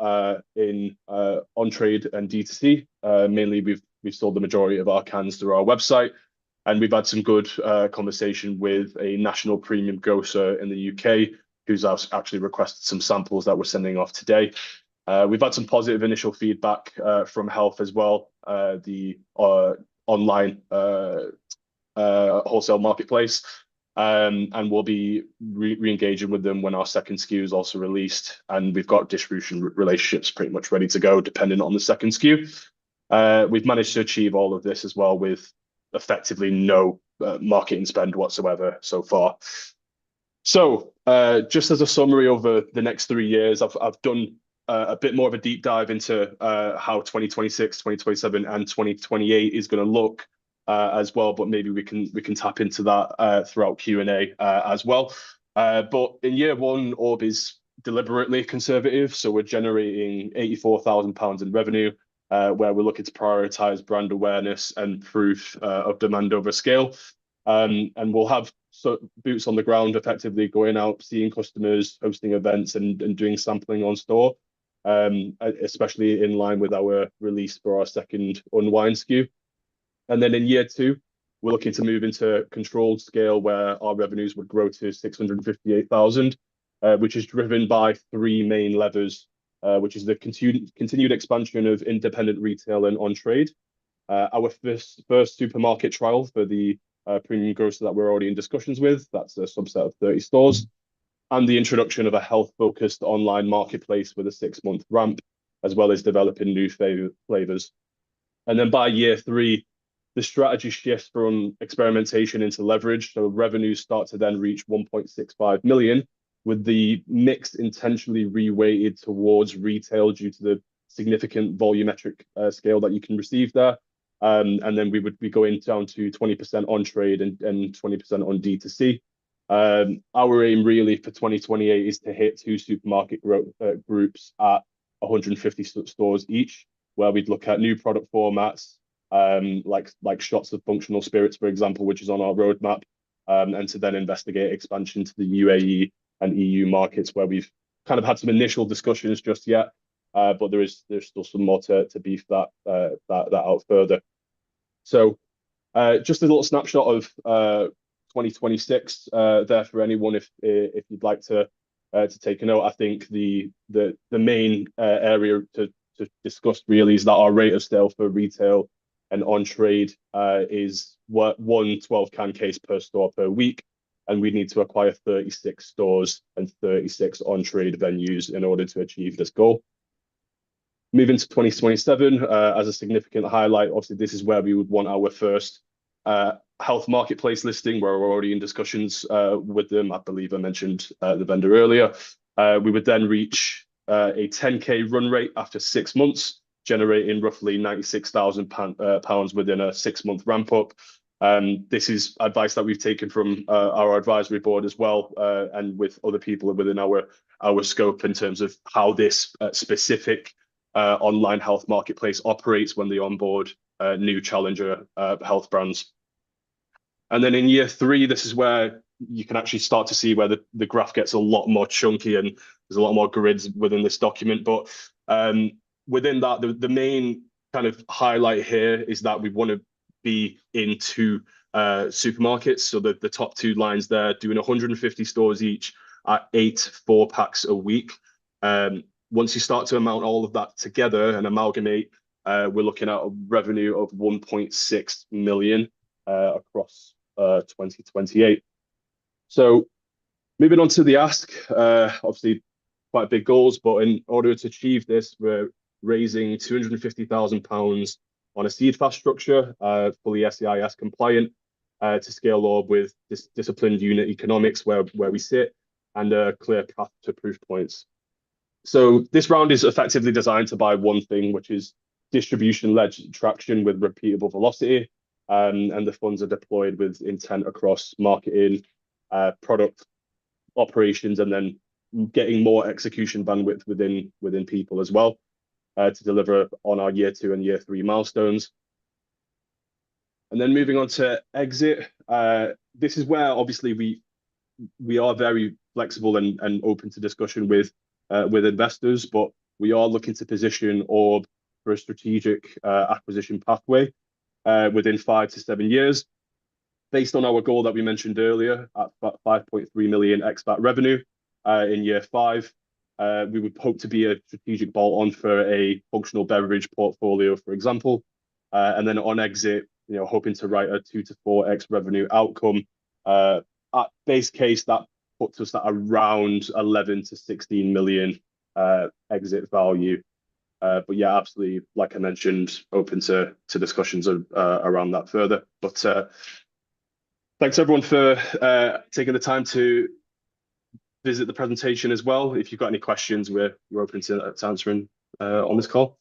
in on-trade and D2C. Mainly, we've sold the majority of our cans through our website, and we've had some good conversation with a national premium grocer in the UK who's actually requested some samples that we're sending off today. We've had some positive initial feedback from Health as well, the online wholesale marketplace. And we'll be re-engaging with them when our second SKU is also released, and we've got distribution relationships pretty much ready to go depending on the second SKU. We've managed to achieve all of this as well with effectively no marketing spend whatsoever so far. So just as a summary over the next 3 years, I've done a bit more of a deep dive into how 2026, 2027, and 2028 is going to look as well, but maybe we can tap into that throughout Q&A as well. But in year one, Orb is deliberately conservative, so we're generating £84,000 in revenue, where we're looking to prioritize brand awareness and proof of demand over scale. And we'll have boots on the ground, effectively going out, seeing customers, hosting events, and doing sampling on store, especially in line with our release for our second unwind SKU. And then in year two, we're looking to move into controlled scale where our revenues would grow to 658,000, which is driven by three main levers, which is the continued expansion of independent retail and on-trade, our first supermarket trial for the premium grocer that we're already in discussions with. That's a subset of 30 stores, and the introduction of a health-focused online marketplace with a 6-month ramp, as well as developing new flavors. And then by year three, the strategy shifts from experimentation into leverage. So revenues start to then reach 1.65 million, with the mix intentionally reweighted towards retail due to the significant volumetric scale that you can receive there. And then we would be going down to 20% on trade and 20% on D2C. Our aim really for 2028 is to hit 2 supermarket groups at 150 stores each, where we'd look at new product formats, like shots of functional spirits, for example, which is on our roadmap, and to then investigate expansion to the UAE and EU markets, where we've kind of had some initial discussions just yet, but there's still some more to beef that out further. So just a little snapshot of 2026 there for anyone if you'd like to take a note. I think the main area to discuss really is that our rate of sale for retail and on trade is 1 12-can case per store per week, and we need to acquire 36 stores and 36 on trade venues in order to achieve this goal. Moving to 2027 as a significant highlight, obviously this is where we would want our first health marketplace listing, where we're already in discussions with them. I believe I mentioned the vendor earlier. We would then reach a 10K run rate after 6 months, generating roughly £96,000 within a 6-month ramp up. This is advice that we've taken from our advisory board as well, and with other people within our scope in terms of how this specific online health marketplace operates when they onboard new challenger health brands. And then in year 3, this is where you can actually start to see where the graph gets a lot more chunky and there's a lot more grids within this document. But within that, the main kind of highlight here is that we want to be into supermarkets. So the top 2 lines there, doing 150 stores each at 8 4-packs a week. Once you start to amount all of that together and amalgamate, we're looking at a revenue of 1.6 million across 2028. So moving on to the ask, obviously quite big goals, but in order to achieve this, we're raising £250,000 on a seed fast structure, fully SEIS compliant, to scale up with disciplined unit economics where we sit, and a clear path to proof points. So this round is effectively designed to buy one thing, which is distribution-led traction with repeatable velocity, and the funds are deployed with intent across marketing, product operations, and then getting more execution bandwidth within people as well, to deliver on our year 2 and year 3 milestones. And then moving on to exit, this is where obviously we are very flexible and open to discussion with investors, but we are looking to position Orb for a strategic acquisition pathway within 5 to 7 years, based on our goal that we mentioned earlier at 5.3 million expat revenue in year 5. We would hope to be a strategic bolt-on for a functional beverage portfolio, for example, and then on exit, hoping to write a 2 to 4x revenue outcome. At base case, that puts us at around 11 to 16 million exit value. But yeah, absolutely, like I mentioned, open to discussions around that further. But thanks everyone for taking the time to visit the presentation as well. If you've got any questions, we're open to answering on this call.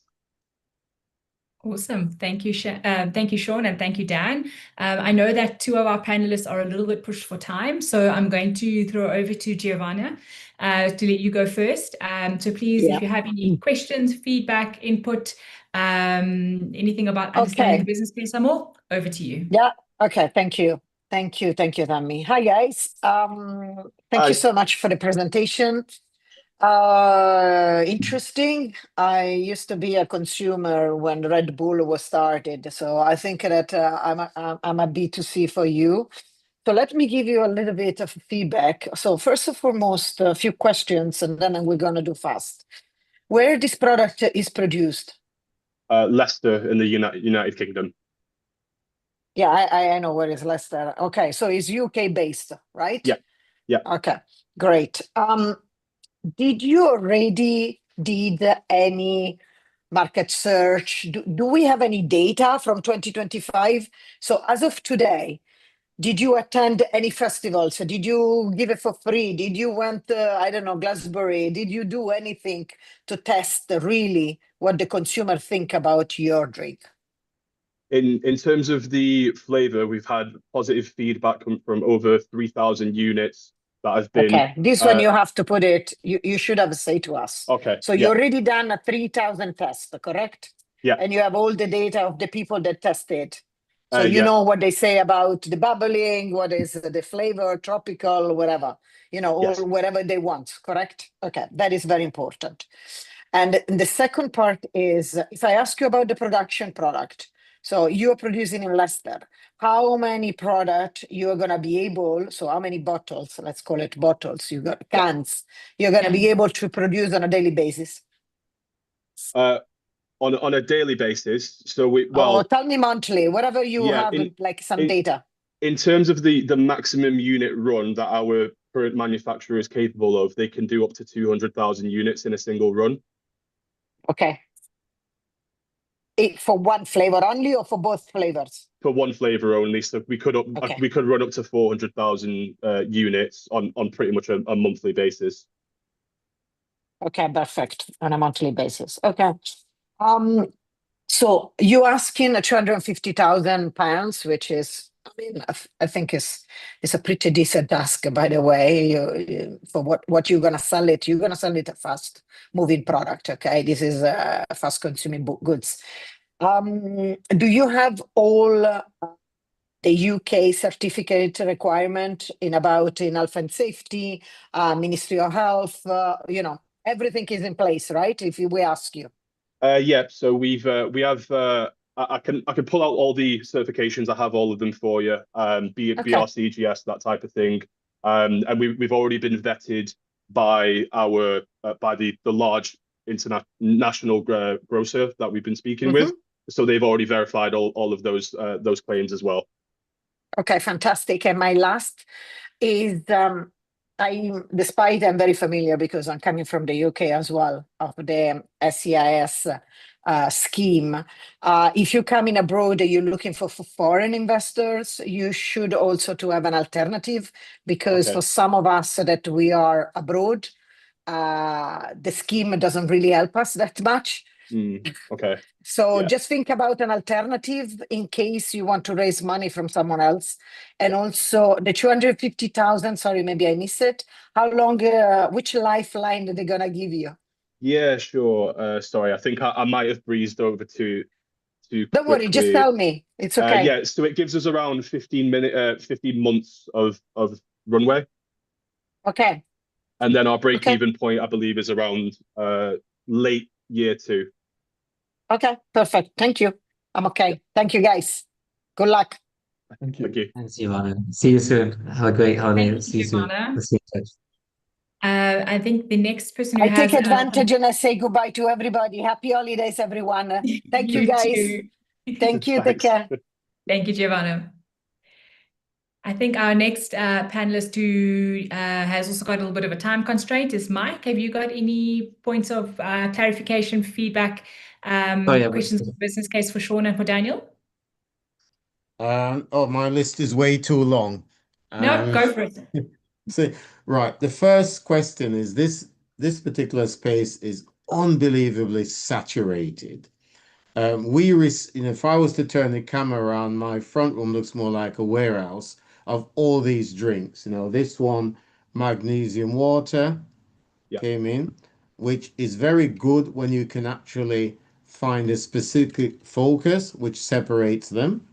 Awesome. Thank you, Sean, and thank you, Dan. I know that 2 of our panelists are a little bit pushed for time, so I'm going to throw over to Giovanna to let you go first. So please, if you have any questions, feedback, input, anything about understanding the business case some more, over to you. Yeah. Okay. Thank you. Thank you, Tammy. Hi, guys. Thank you so much for the presentation. Interesting. I used to be a consumer when Red Bull was started, so I think that I'm a B2C for you. So let me give you a little bit of feedback. So first and foremost, a few questions, and then we're gonna do fast. Where this product is produced? Leicester in the United Kingdom. Yeah, I know where is Leicester. Okay, so it's UK based, right? Yeah. Okay, great. Did you already did any market search? Do we have any data from 2025? So as of today, did you attend any festivals? Did you give it for free? Did you went, I don't know, Glastonbury? Did you do anything to test really what the consumer think about your drink? In terms of the flavor, we've had positive feedback from over 3,000 units that have been. Okay, this one you have to put it. You should have said to us. Okay. So you already done a 3,000 test, correct? Yeah. And you have all the data of the people that tested. So you know what they say about the bubbling, what is the flavor, tropical, whatever, or whatever they want, correct? Okay, that is very important. And the second part is, if I ask you about the production product, so you're producing in Leicester, how many product you're going to be able, so how many bottles, let's call it bottles, you got cans, you're going to be able to produce on a daily basis? On a daily basis. So tell me monthly, whatever you have, like some data. In terms of the maximum unit run that our current manufacturer is capable of, they can do up to 200,000 units in a single run. Okay. For one flavor only or for both flavors? For one flavor only. So we could Okay. we could run up to 400,000 units on pretty much a monthly basis. Okay, perfect. On a monthly basis. Okay. So you asking £250,000, which is, I mean, I think is a pretty decent ask, by the way. For what you're gonna sell it, you're gonna sell it a fast moving product. Okay, this is fast consuming goods. Do you have all the UK certificate requirement in health and safety, Ministry of Health? Everything is in place, right? If we ask you. Yeah. So we have. I can pull out all the certifications. I have all of them for you. BRCGS, that type of thing. And we've already been vetted by the large international grocer that we've been speaking with. So they've already verified all of those claims as well. Okay, fantastic. And my last is, despite I'm very familiar because I'm coming from the UK as well, of the SEIS scheme. If you're coming abroad and you're looking for foreign investors, you should also to have an alternative, because for some of us that we are abroad, the scheme doesn't really help us that much. Okay. So just think about an alternative in case you want to raise money from someone else. And also the 250,000, sorry, maybe I missed it. How long, which lifeline are they gonna give you? Yeah, sure. Sorry, I think I might have breezed over too Don't worry, just tell me. It's okay. Yeah, so it gives us around 15 months of runway. Okay. And then our break-even point, I believe, is around late year 2. Okay, perfect. Thank you. I'm okay. Thank you, guys. Good luck. Thank you. Thank you. Thanks, Giovanna. See you soon. Have a great holiday. Thank See you, you soon. Giovanna. We'll stay in touch. I think the next person who I has take advantage and I say goodbye to everybody. Happy holidays, everyone. Thank you, guys. too. Thank you. Take care. Thank you, Giovanna. I think our next panelist who has also got a little bit of a time constraint is Mike. Have you got any points of clarification, feedback, questions, business case for Sean and for Daniel? My list is way too long. No, go for it. So, right, the first question is this particular space is unbelievably saturated. If I was to turn the camera around, my front room looks more like a warehouse of all these drinks. This one, magnesium water, came in, which is very good when you can actually find a specific focus which separates them.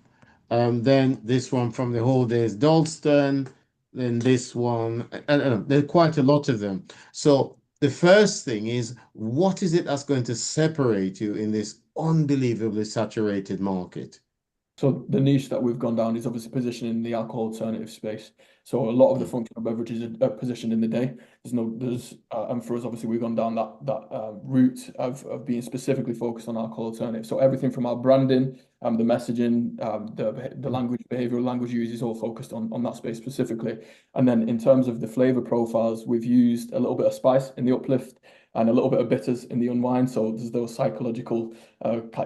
Then this one from the whole days Dalston, then this one, there are quite a lot of them. So the first thing is, what is it that's going to separate you in this unbelievably saturated market? So the niche that we've gone down is obviously positioned in the alcohol alternative space. So a lot of the functional beverages are positioned in the day. And for us, obviously, we've gone down that route of being specifically focused on alcohol alternatives. So everything from our branding, the messaging, the language, behavioral language use is all focused on that space specifically. And then in terms of the flavor profiles, we've used a little bit of spice in the uplift and a little bit of bitters in the unwind. So there's those psychological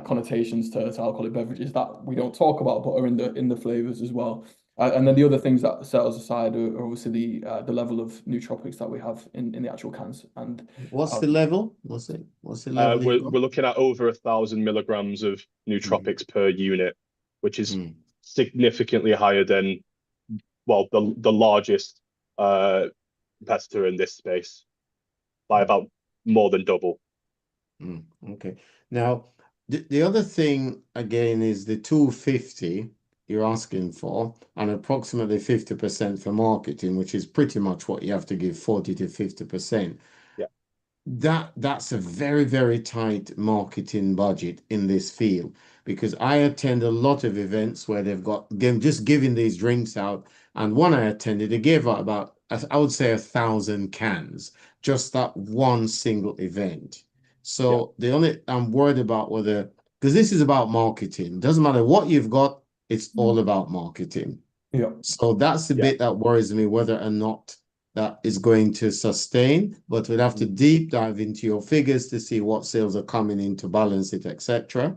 connotations to alcoholic beverages that we don't talk about, but are in the flavors as well. And then the other things that set us aside are obviously the level of nootropics that we have in the actual cans. And what's the level? What's the level? We're looking at over 1,000 milligrams of nootropics per unit, which is significantly higher than, well, the largest competitor in this space by about more than double. Okay. Now, the other thing again is the 250 you're asking for, and approximately 50% for marketing, which is pretty much what you have to give, 40 to 50%. Yeah. That's a very, very tight marketing budget in this field, because I attend a lot of events where they've got just giving these drinks out, and one I attended, they gave out about, I would say, 1,000 cans, just that one single event. So I'm worried about whether, because this is about marketing, doesn't matter what you've got, it's all about marketing. Yeah. So that's the bit that worries me, whether or not that is going to sustain, but we'll have to deep dive into your figures to see what sales are coming in to balance it, etc.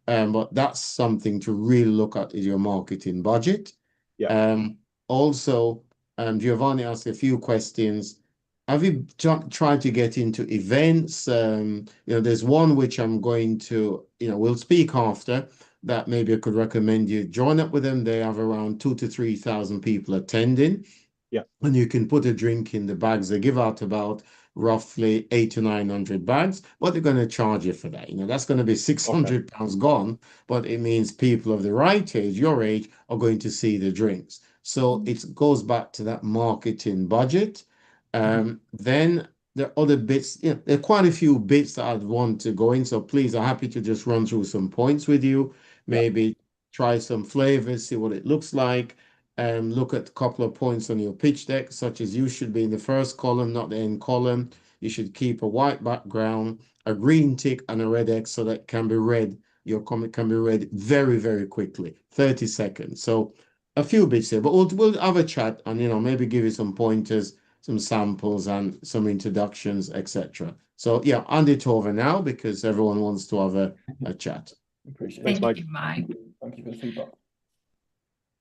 But that's something to really look at is your marketing budget. Yeah. Also, Giovanni asked a few questions. Have you tried to get into events? There's one which I'm going to, we'll speak after, that maybe I could recommend you join up with them. They have around 2,000 to 3,000 people attending. Yeah. And you can put a drink in the bags. They give out about roughly 800 to 900 bags, but they're going to charge you for that. That's going to be £600 gone, but it means people of the right age, your age, are going to see the drinks. So it goes back to that marketing budget. Then there are other bits, there are quite a few bits that I'd want to go in. So please, I'm happy to just run through some points with you. Maybe try some flavors, see what it looks like. Look at a couple of points on your pitch deck, such as you should be in the first column, not the end column. You should keep a white background, a green tick, and a red X so that it can be read. Your comment can be read very, very quickly, 30 seconds. So a few bits there, but we'll have a chat and maybe give you some pointers, some samples, and some introductions, etc. So yeah, hand it over now because everyone wants to have a chat. Appreciate Thanks, it. Mike. Thank you, Mike. Thank you for the feedback.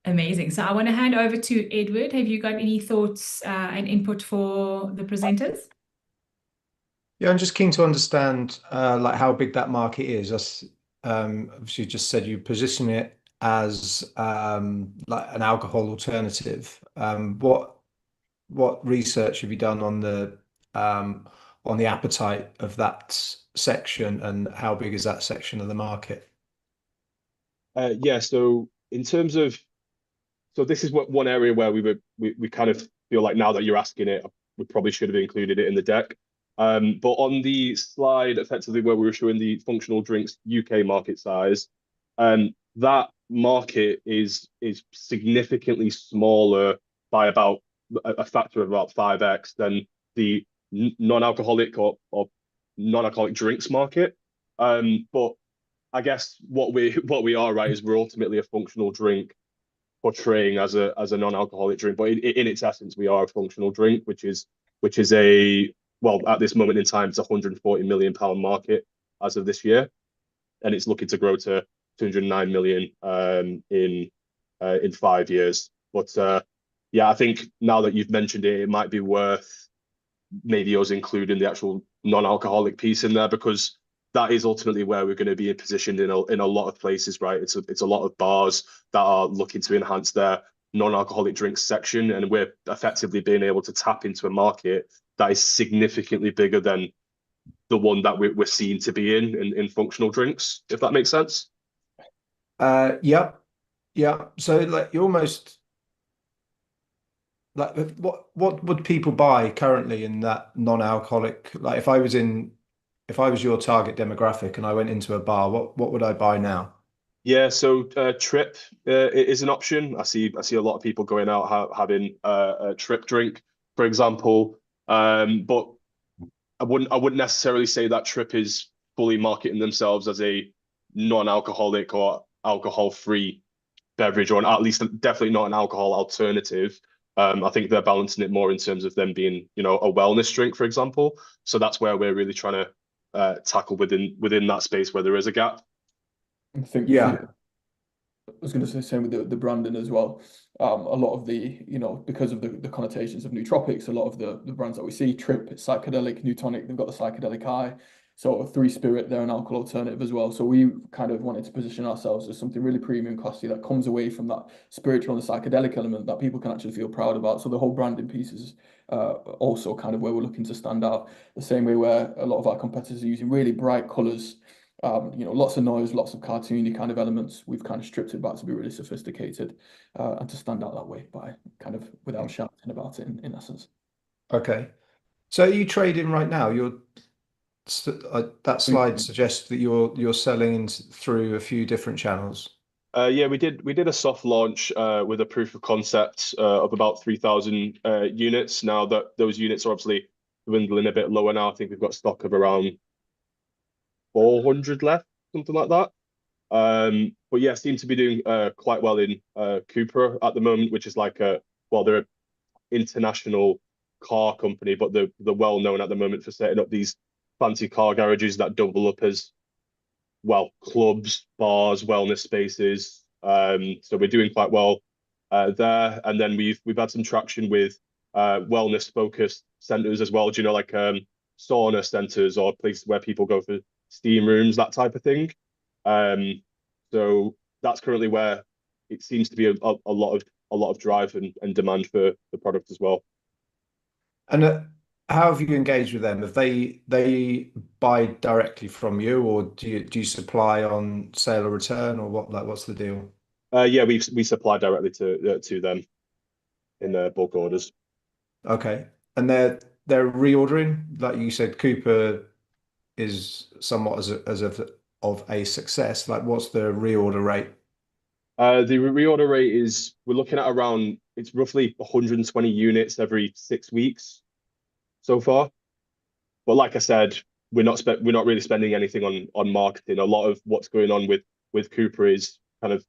Amazing. So I want to hand over to Edward. Have you got any thoughts and input for the presenters? Yeah, I'm just keen to understand like how big that market is. As obviously you just said, you position it as like an alcohol alternative. What research have you done on the appetite of that section, and how big is that section of the market? Yeah, so in terms of, so this is one area where we kind of feel like now that you're asking it, we probably should have included it in the deck. But on the slide, effectively where we were showing the functional drinks UK market size, that market is significantly smaller by about a factor of about 5x than the non-alcoholic or non-alcoholic drinks market. But I guess what we are, right, is we're ultimately a functional drink portraying as a non-alcoholic drink, but in its essence, we are a functional drink, which is well, at this moment in time, it's a £140 million market as of this year, and it's looking to grow to 209 million in 5 years. But yeah, I think now that you've mentioned it, it might be worth maybe us including the actual non-alcoholic piece in there, because that is ultimately where we're going to be positioned in a lot of places, right? It's a lot of bars that are looking to enhance their non-alcoholic drinks section, and we're effectively being able to tap into a market that is significantly bigger than the one that we're seen to be in functional drinks, if that makes sense. Yeah. So like you almost like what would people buy currently in that non-alcoholic? Like if I was your target demographic and I went into a bar, what would I buy now? Yeah, so Trip is an option. I see a lot of people going out having a Trip drink, for example. But I wouldn't necessarily say that Trip is fully marketing themselves as a non-alcoholic or alcohol-free beverage, or at least definitely not an alcohol alternative. I think they're balancing it more in terms of them being, a wellness drink, for example. So that's where we're really trying to tackle within that space where there is a gap. I think Yeah. I was going to say the same with the branding as well. A lot of the, because of the connotations of nootropics, a lot of the brands that we see, Trip, psychedelic, Newtonic, they've got the psychedelic high. So Three Spirit, they're an alcohol alternative as well. So we kind of wanted to position ourselves as something really premium, costly, that comes away from that spiritual and the psychedelic element that people can actually feel proud about. So the whole branding piece is also kind of where we're looking to stand out. The same way where a lot of our competitors are using really bright colours, lots of noise, lots of cartoony kind of elements. We've kind of stripped it back to be really sophisticated and to stand out that way by kind of without shouting about it in essence. Okay. So are you trading right now? That slide suggests that you're selling through a few different channels. Yeah, we did a soft launch with a proof of concept of about 3,000 units. Now that those units are obviously dwindling a bit lower now, I think we've got stock of around 400 left, something like that. But yeah, seem to be doing quite well in Cupra at the moment, which is like they're an international car company, but they're well known at the moment for setting up these fancy car garages that double up as well, clubs, bars, wellness spaces. So we're doing quite well there. And then we've had some traction with wellness focused centers as well. Do you know, like sauna centers or places where people go for steam rooms, that type of thing. So that's currently where it seems to be a lot of drive and demand for the product as well. And how have you engaged with them? Have they buy directly from you, or do you supply on sale or return, or what's the deal? Yeah, we supply directly to them in their bulk orders. Okay, and they're reordering, like you said, Cooper is somewhat of a success. Like, what's the reorder rate? The reorder rate is, we're looking at around, it's roughly 120 units every 6 weeks so far. But like I said, we're not really spending anything on marketing. A lot of what's going on with Cooper is kind of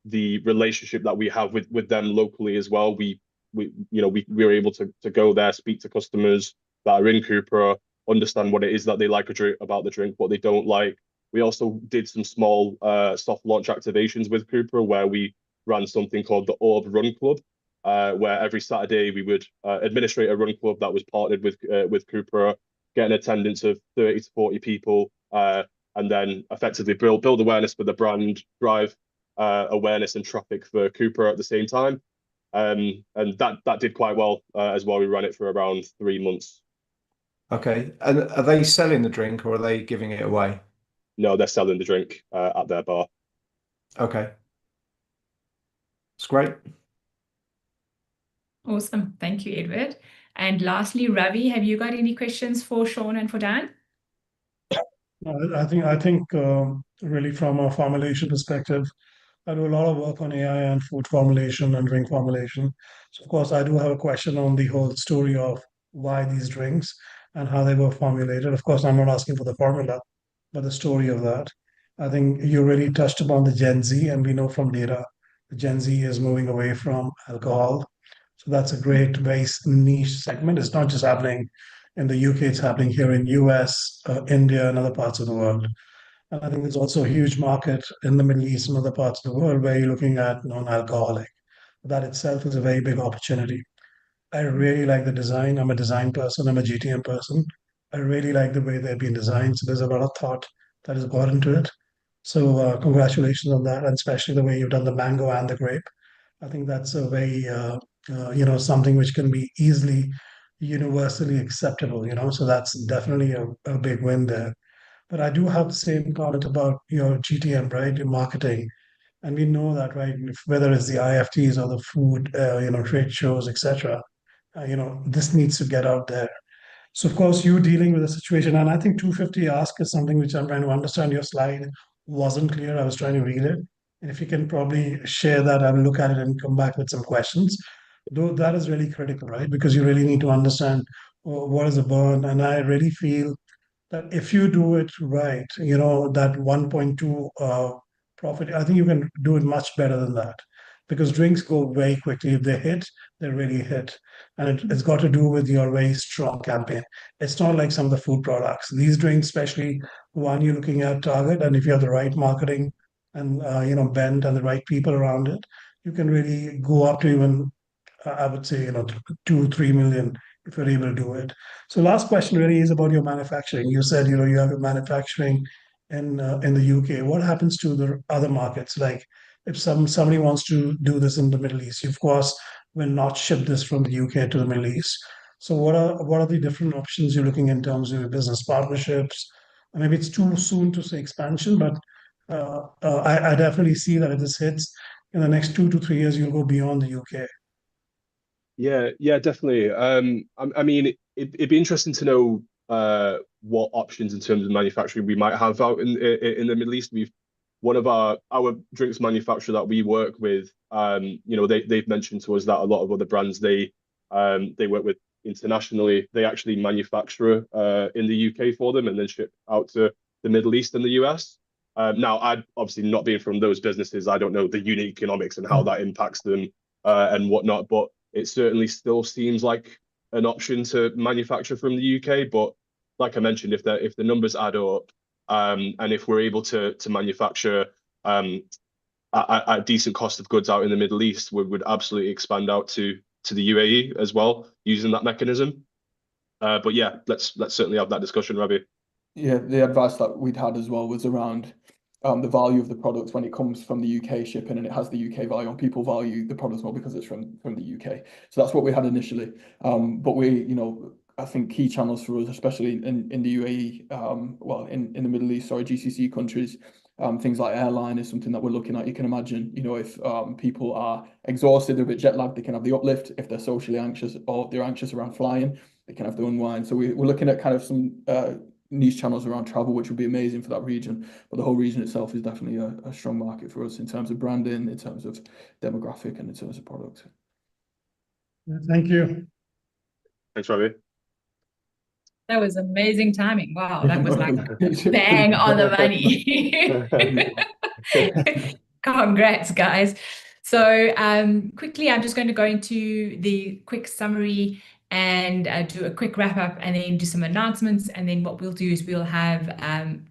the relationship that we have with them locally as well. We're able to go there, speak to customers that are in Cooper, understand what it is that they like about the drink, what they don't like. We also did some small soft launch activations with Cooper, where we ran something called the Orb Run Club, where every Saturday we would administrate a run club that was partnered with Cooper, get an attendance of 30 to 40 people, and then effectively build awareness for the brand, drive awareness and traffic for Cooper at the same time. And that did quite well as well. We ran it for around 3 months. Okay, and are they selling the drink or are they giving it away? No, they're selling the drink at their bar. Okay, it's great. Awesome. Thank you, Edward. And lastly, Ravi, have you got any questions for Sean and for Dan? I think really from a formulation perspective, I do a lot of work on AI and food formulation and drink formulation. So of course, I do have a question on the whole story of why these drinks and how they were formulated. Of course, I'm not asking for the formula, but the story of that. I think you really touched upon the Gen Z, and we know from data, the Gen Z is moving away from alcohol. So that's a great, very niche segment. It's not just happening in the UK, it's happening here in US, India, and other parts of the world. And I think there's also a huge market in the Middle East and other parts of the world where you're looking at non-alcoholic. That itself is a very big opportunity. I really like the design. I'm a design person. I'm a GTM person. I really like the way they've been designed. So there's a lot of thought that has gone into it. So congratulations on that, and especially the way you've done the mango and the grape. I think that's a very something which can be easily universally acceptable. So that's definitely a big win there. But I do have the same comment about your GTM, right, in marketing. And we know that, right, whether it's the IFTs or the food, trade shows, etc. This needs to get out there. So of course, you dealing with the situation, and I think 250 ask is something which I'm trying to understand. Your slide wasn't clear. I was trying to read it, and if you can probably share that, I will look at it and come back with some questions. Though that is really critical, right? Because you really need to understand what is a burn, and I really feel that if you do it right, that 1.2 profit, I think you can do it much better than that, because drinks go very quickly. If they hit, they really hit. And it's got to do with your very strong campaign. It's not like some of the food products. These drinks, especially one you're looking at target, and if you have the right marketing and bend and the right people around it, you can really go up to even I would say 2-3 million if you're able to do it. So last question really is about your manufacturing. You said you have your manufacturing in the UK. What happens to the other markets? Like if somebody wants to do this in the Middle East, you of course will not ship this from the UK to the Middle East. So what are the different options you're looking in terms of your business partnerships? Maybe it's too soon to say expansion, but I definitely see that if this hits in the next 2 to 3 years, you'll go beyond the UK. Yeah, definitely. I mean, it'd be interesting to know what options in terms of manufacturing we might have out in the Middle East. One of our drinks manufacturer that we work with, they've mentioned to us that a lot of other brands they work with internationally, they actually manufacture in the UK for them and then ship out to the Middle East and the US. Now, I'd obviously not being from those businesses, I don't know the unit economics and how that impacts them and whatnot, but it certainly still seems like an option to manufacture from the UK. But like I mentioned, if the numbers add up, And if we're able to manufacture at decent cost of goods out in the Middle East, we would absolutely expand out to the UAE as well using that mechanism. But yeah, let's certainly have that discussion, Ravi. Yeah, the advice that we'd had as well was around the value of the product when it comes from the UK shipping, and it has the UK value, and people value the product more because it's from the UK. So that's what we had initially. But we, I think key channels for us, especially in the UAE, well, in the Middle East, sorry, GCC countries, things like airline is something that we're looking at. You can imagine, if people are exhausted, they're a bit jet lagged, they can have the uplift. If they're socially anxious or they're anxious around flying, they can have the unwind. So we're looking at kind of some niche channels around travel, which would be amazing for that region. But the whole region itself is definitely a strong market for us in terms of branding, in terms of demographic, and in terms of product. Thank you. Thanks, Ravi. That was amazing timing. Wow, that was like bang on the money. Congrats, guys. So quickly, I'm just going to go into the quick summary and do a quick wrap up and then do some announcements. And then what we'll do is we'll have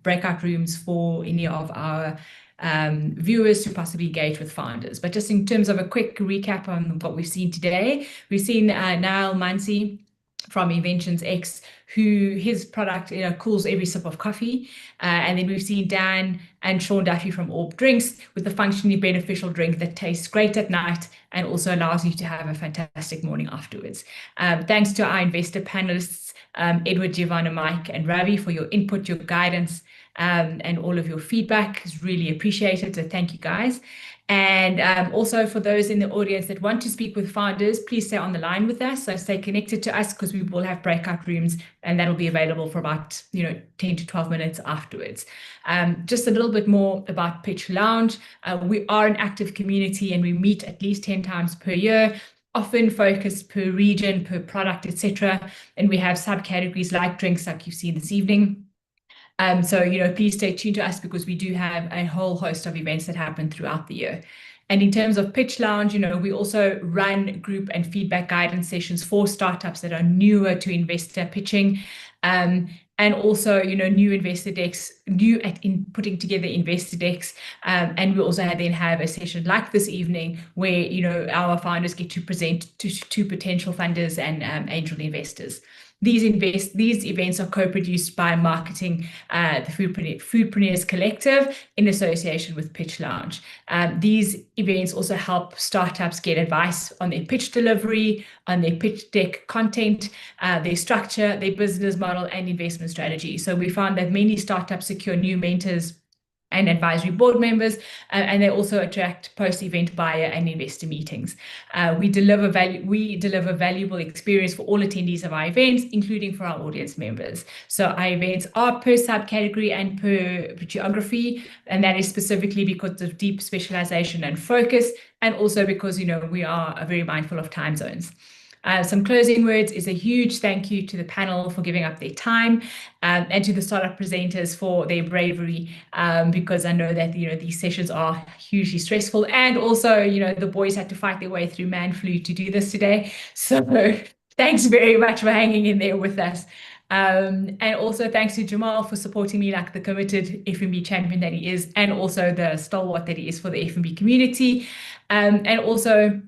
breakout rooms for any of our viewers to possibly engage with founders. But just in terms of a quick recap on what we've seen today, we've seen Niall Maxey from Inventions X, who his product cools every sip of coffee. And then we've seen Dan and Sean Duffy from Orb Drinks with the functionally beneficial drink that tastes great at night and also allows you to have a fantastic morning afterwards. Thanks to our investor panelists, Edward, Giovanna, Mike, and Ravi, for your input, your guidance, and all of your feedback is really appreciated. So thank you, guys. And also for those in the audience that want to speak with founders, please stay on the line with us. So stay connected to us because we will have breakout rooms and that'll be available for about 10 to 12 minutes afterwards. Just a little bit more about Pitch Lounge. We are an active community and we meet at least 10 times per year, often focused per region, per product, etc. And we have subcategories like drinks, like you've seen this evening. So, please stay tuned to us because we do have a whole host of events that happen throughout the year. And in terms of Pitch Lounge, we also run group and feedback guidance sessions for startups that are newer to investor pitching. And also, new investor decks, new at putting together investor decks. And we also then have a session like this evening where, our founders get to present to potential funders and angel investors. These events are co-produced by Marketing, the Foodpreneurs Collective, in association with Pitch Lounge. These events also help startups get advice on their pitch delivery, on their pitch deck content, their structure, their business model, and investment strategy. So we found that many startups secure new mentors and advisory board members, and they also attract post-event buyer and investor meetings. We deliver valuable experience for all attendees of our events, including for our audience members. So our events are per subcategory and per geography, and that is specifically because of deep specialization and focus, and also because we are very mindful of time zones. Some closing words is a huge thank you to the panel for giving up their time, and to the startup presenters for their bravery, because I know that these sessions are hugely stressful, and also the boys had to fight their way through man flu to do this today. So thanks very much for hanging in there with us. And also thanks to Jamal for supporting me like the committed F&B champion that he is, and also the stalwart that he is for the F&B community, and also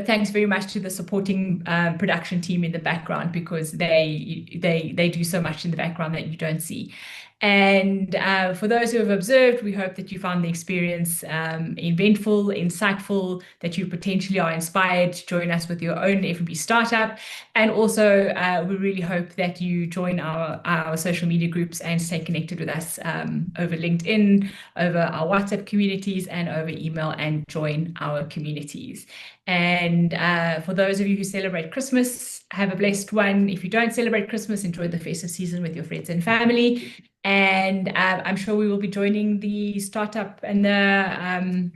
thanks very much to the supporting production team in the background, because they do so much in the background that you don't see. And for those who have observed, we hope that you found the experience eventful, insightful, that you potentially are inspired to join us with your own F&B startup. And also, we really hope that you join our social media groups and stay connected with us over LinkedIn, over our WhatsApp communities, and over email, and join our communities. And for those of you who celebrate Christmas, have a blessed one. If you don't celebrate Christmas, enjoy the festive season with your friends and family. And I'm sure we will be joining the startup and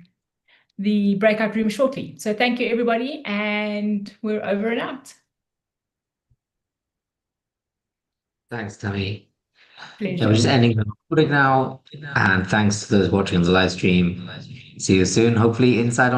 the breakout room shortly. So thank you, everybody, and we're over and out. Thanks, Tammy. Pleasure. So we're just ending the recording now, and thanks to those watching on the live stream. See you soon, hopefully inside on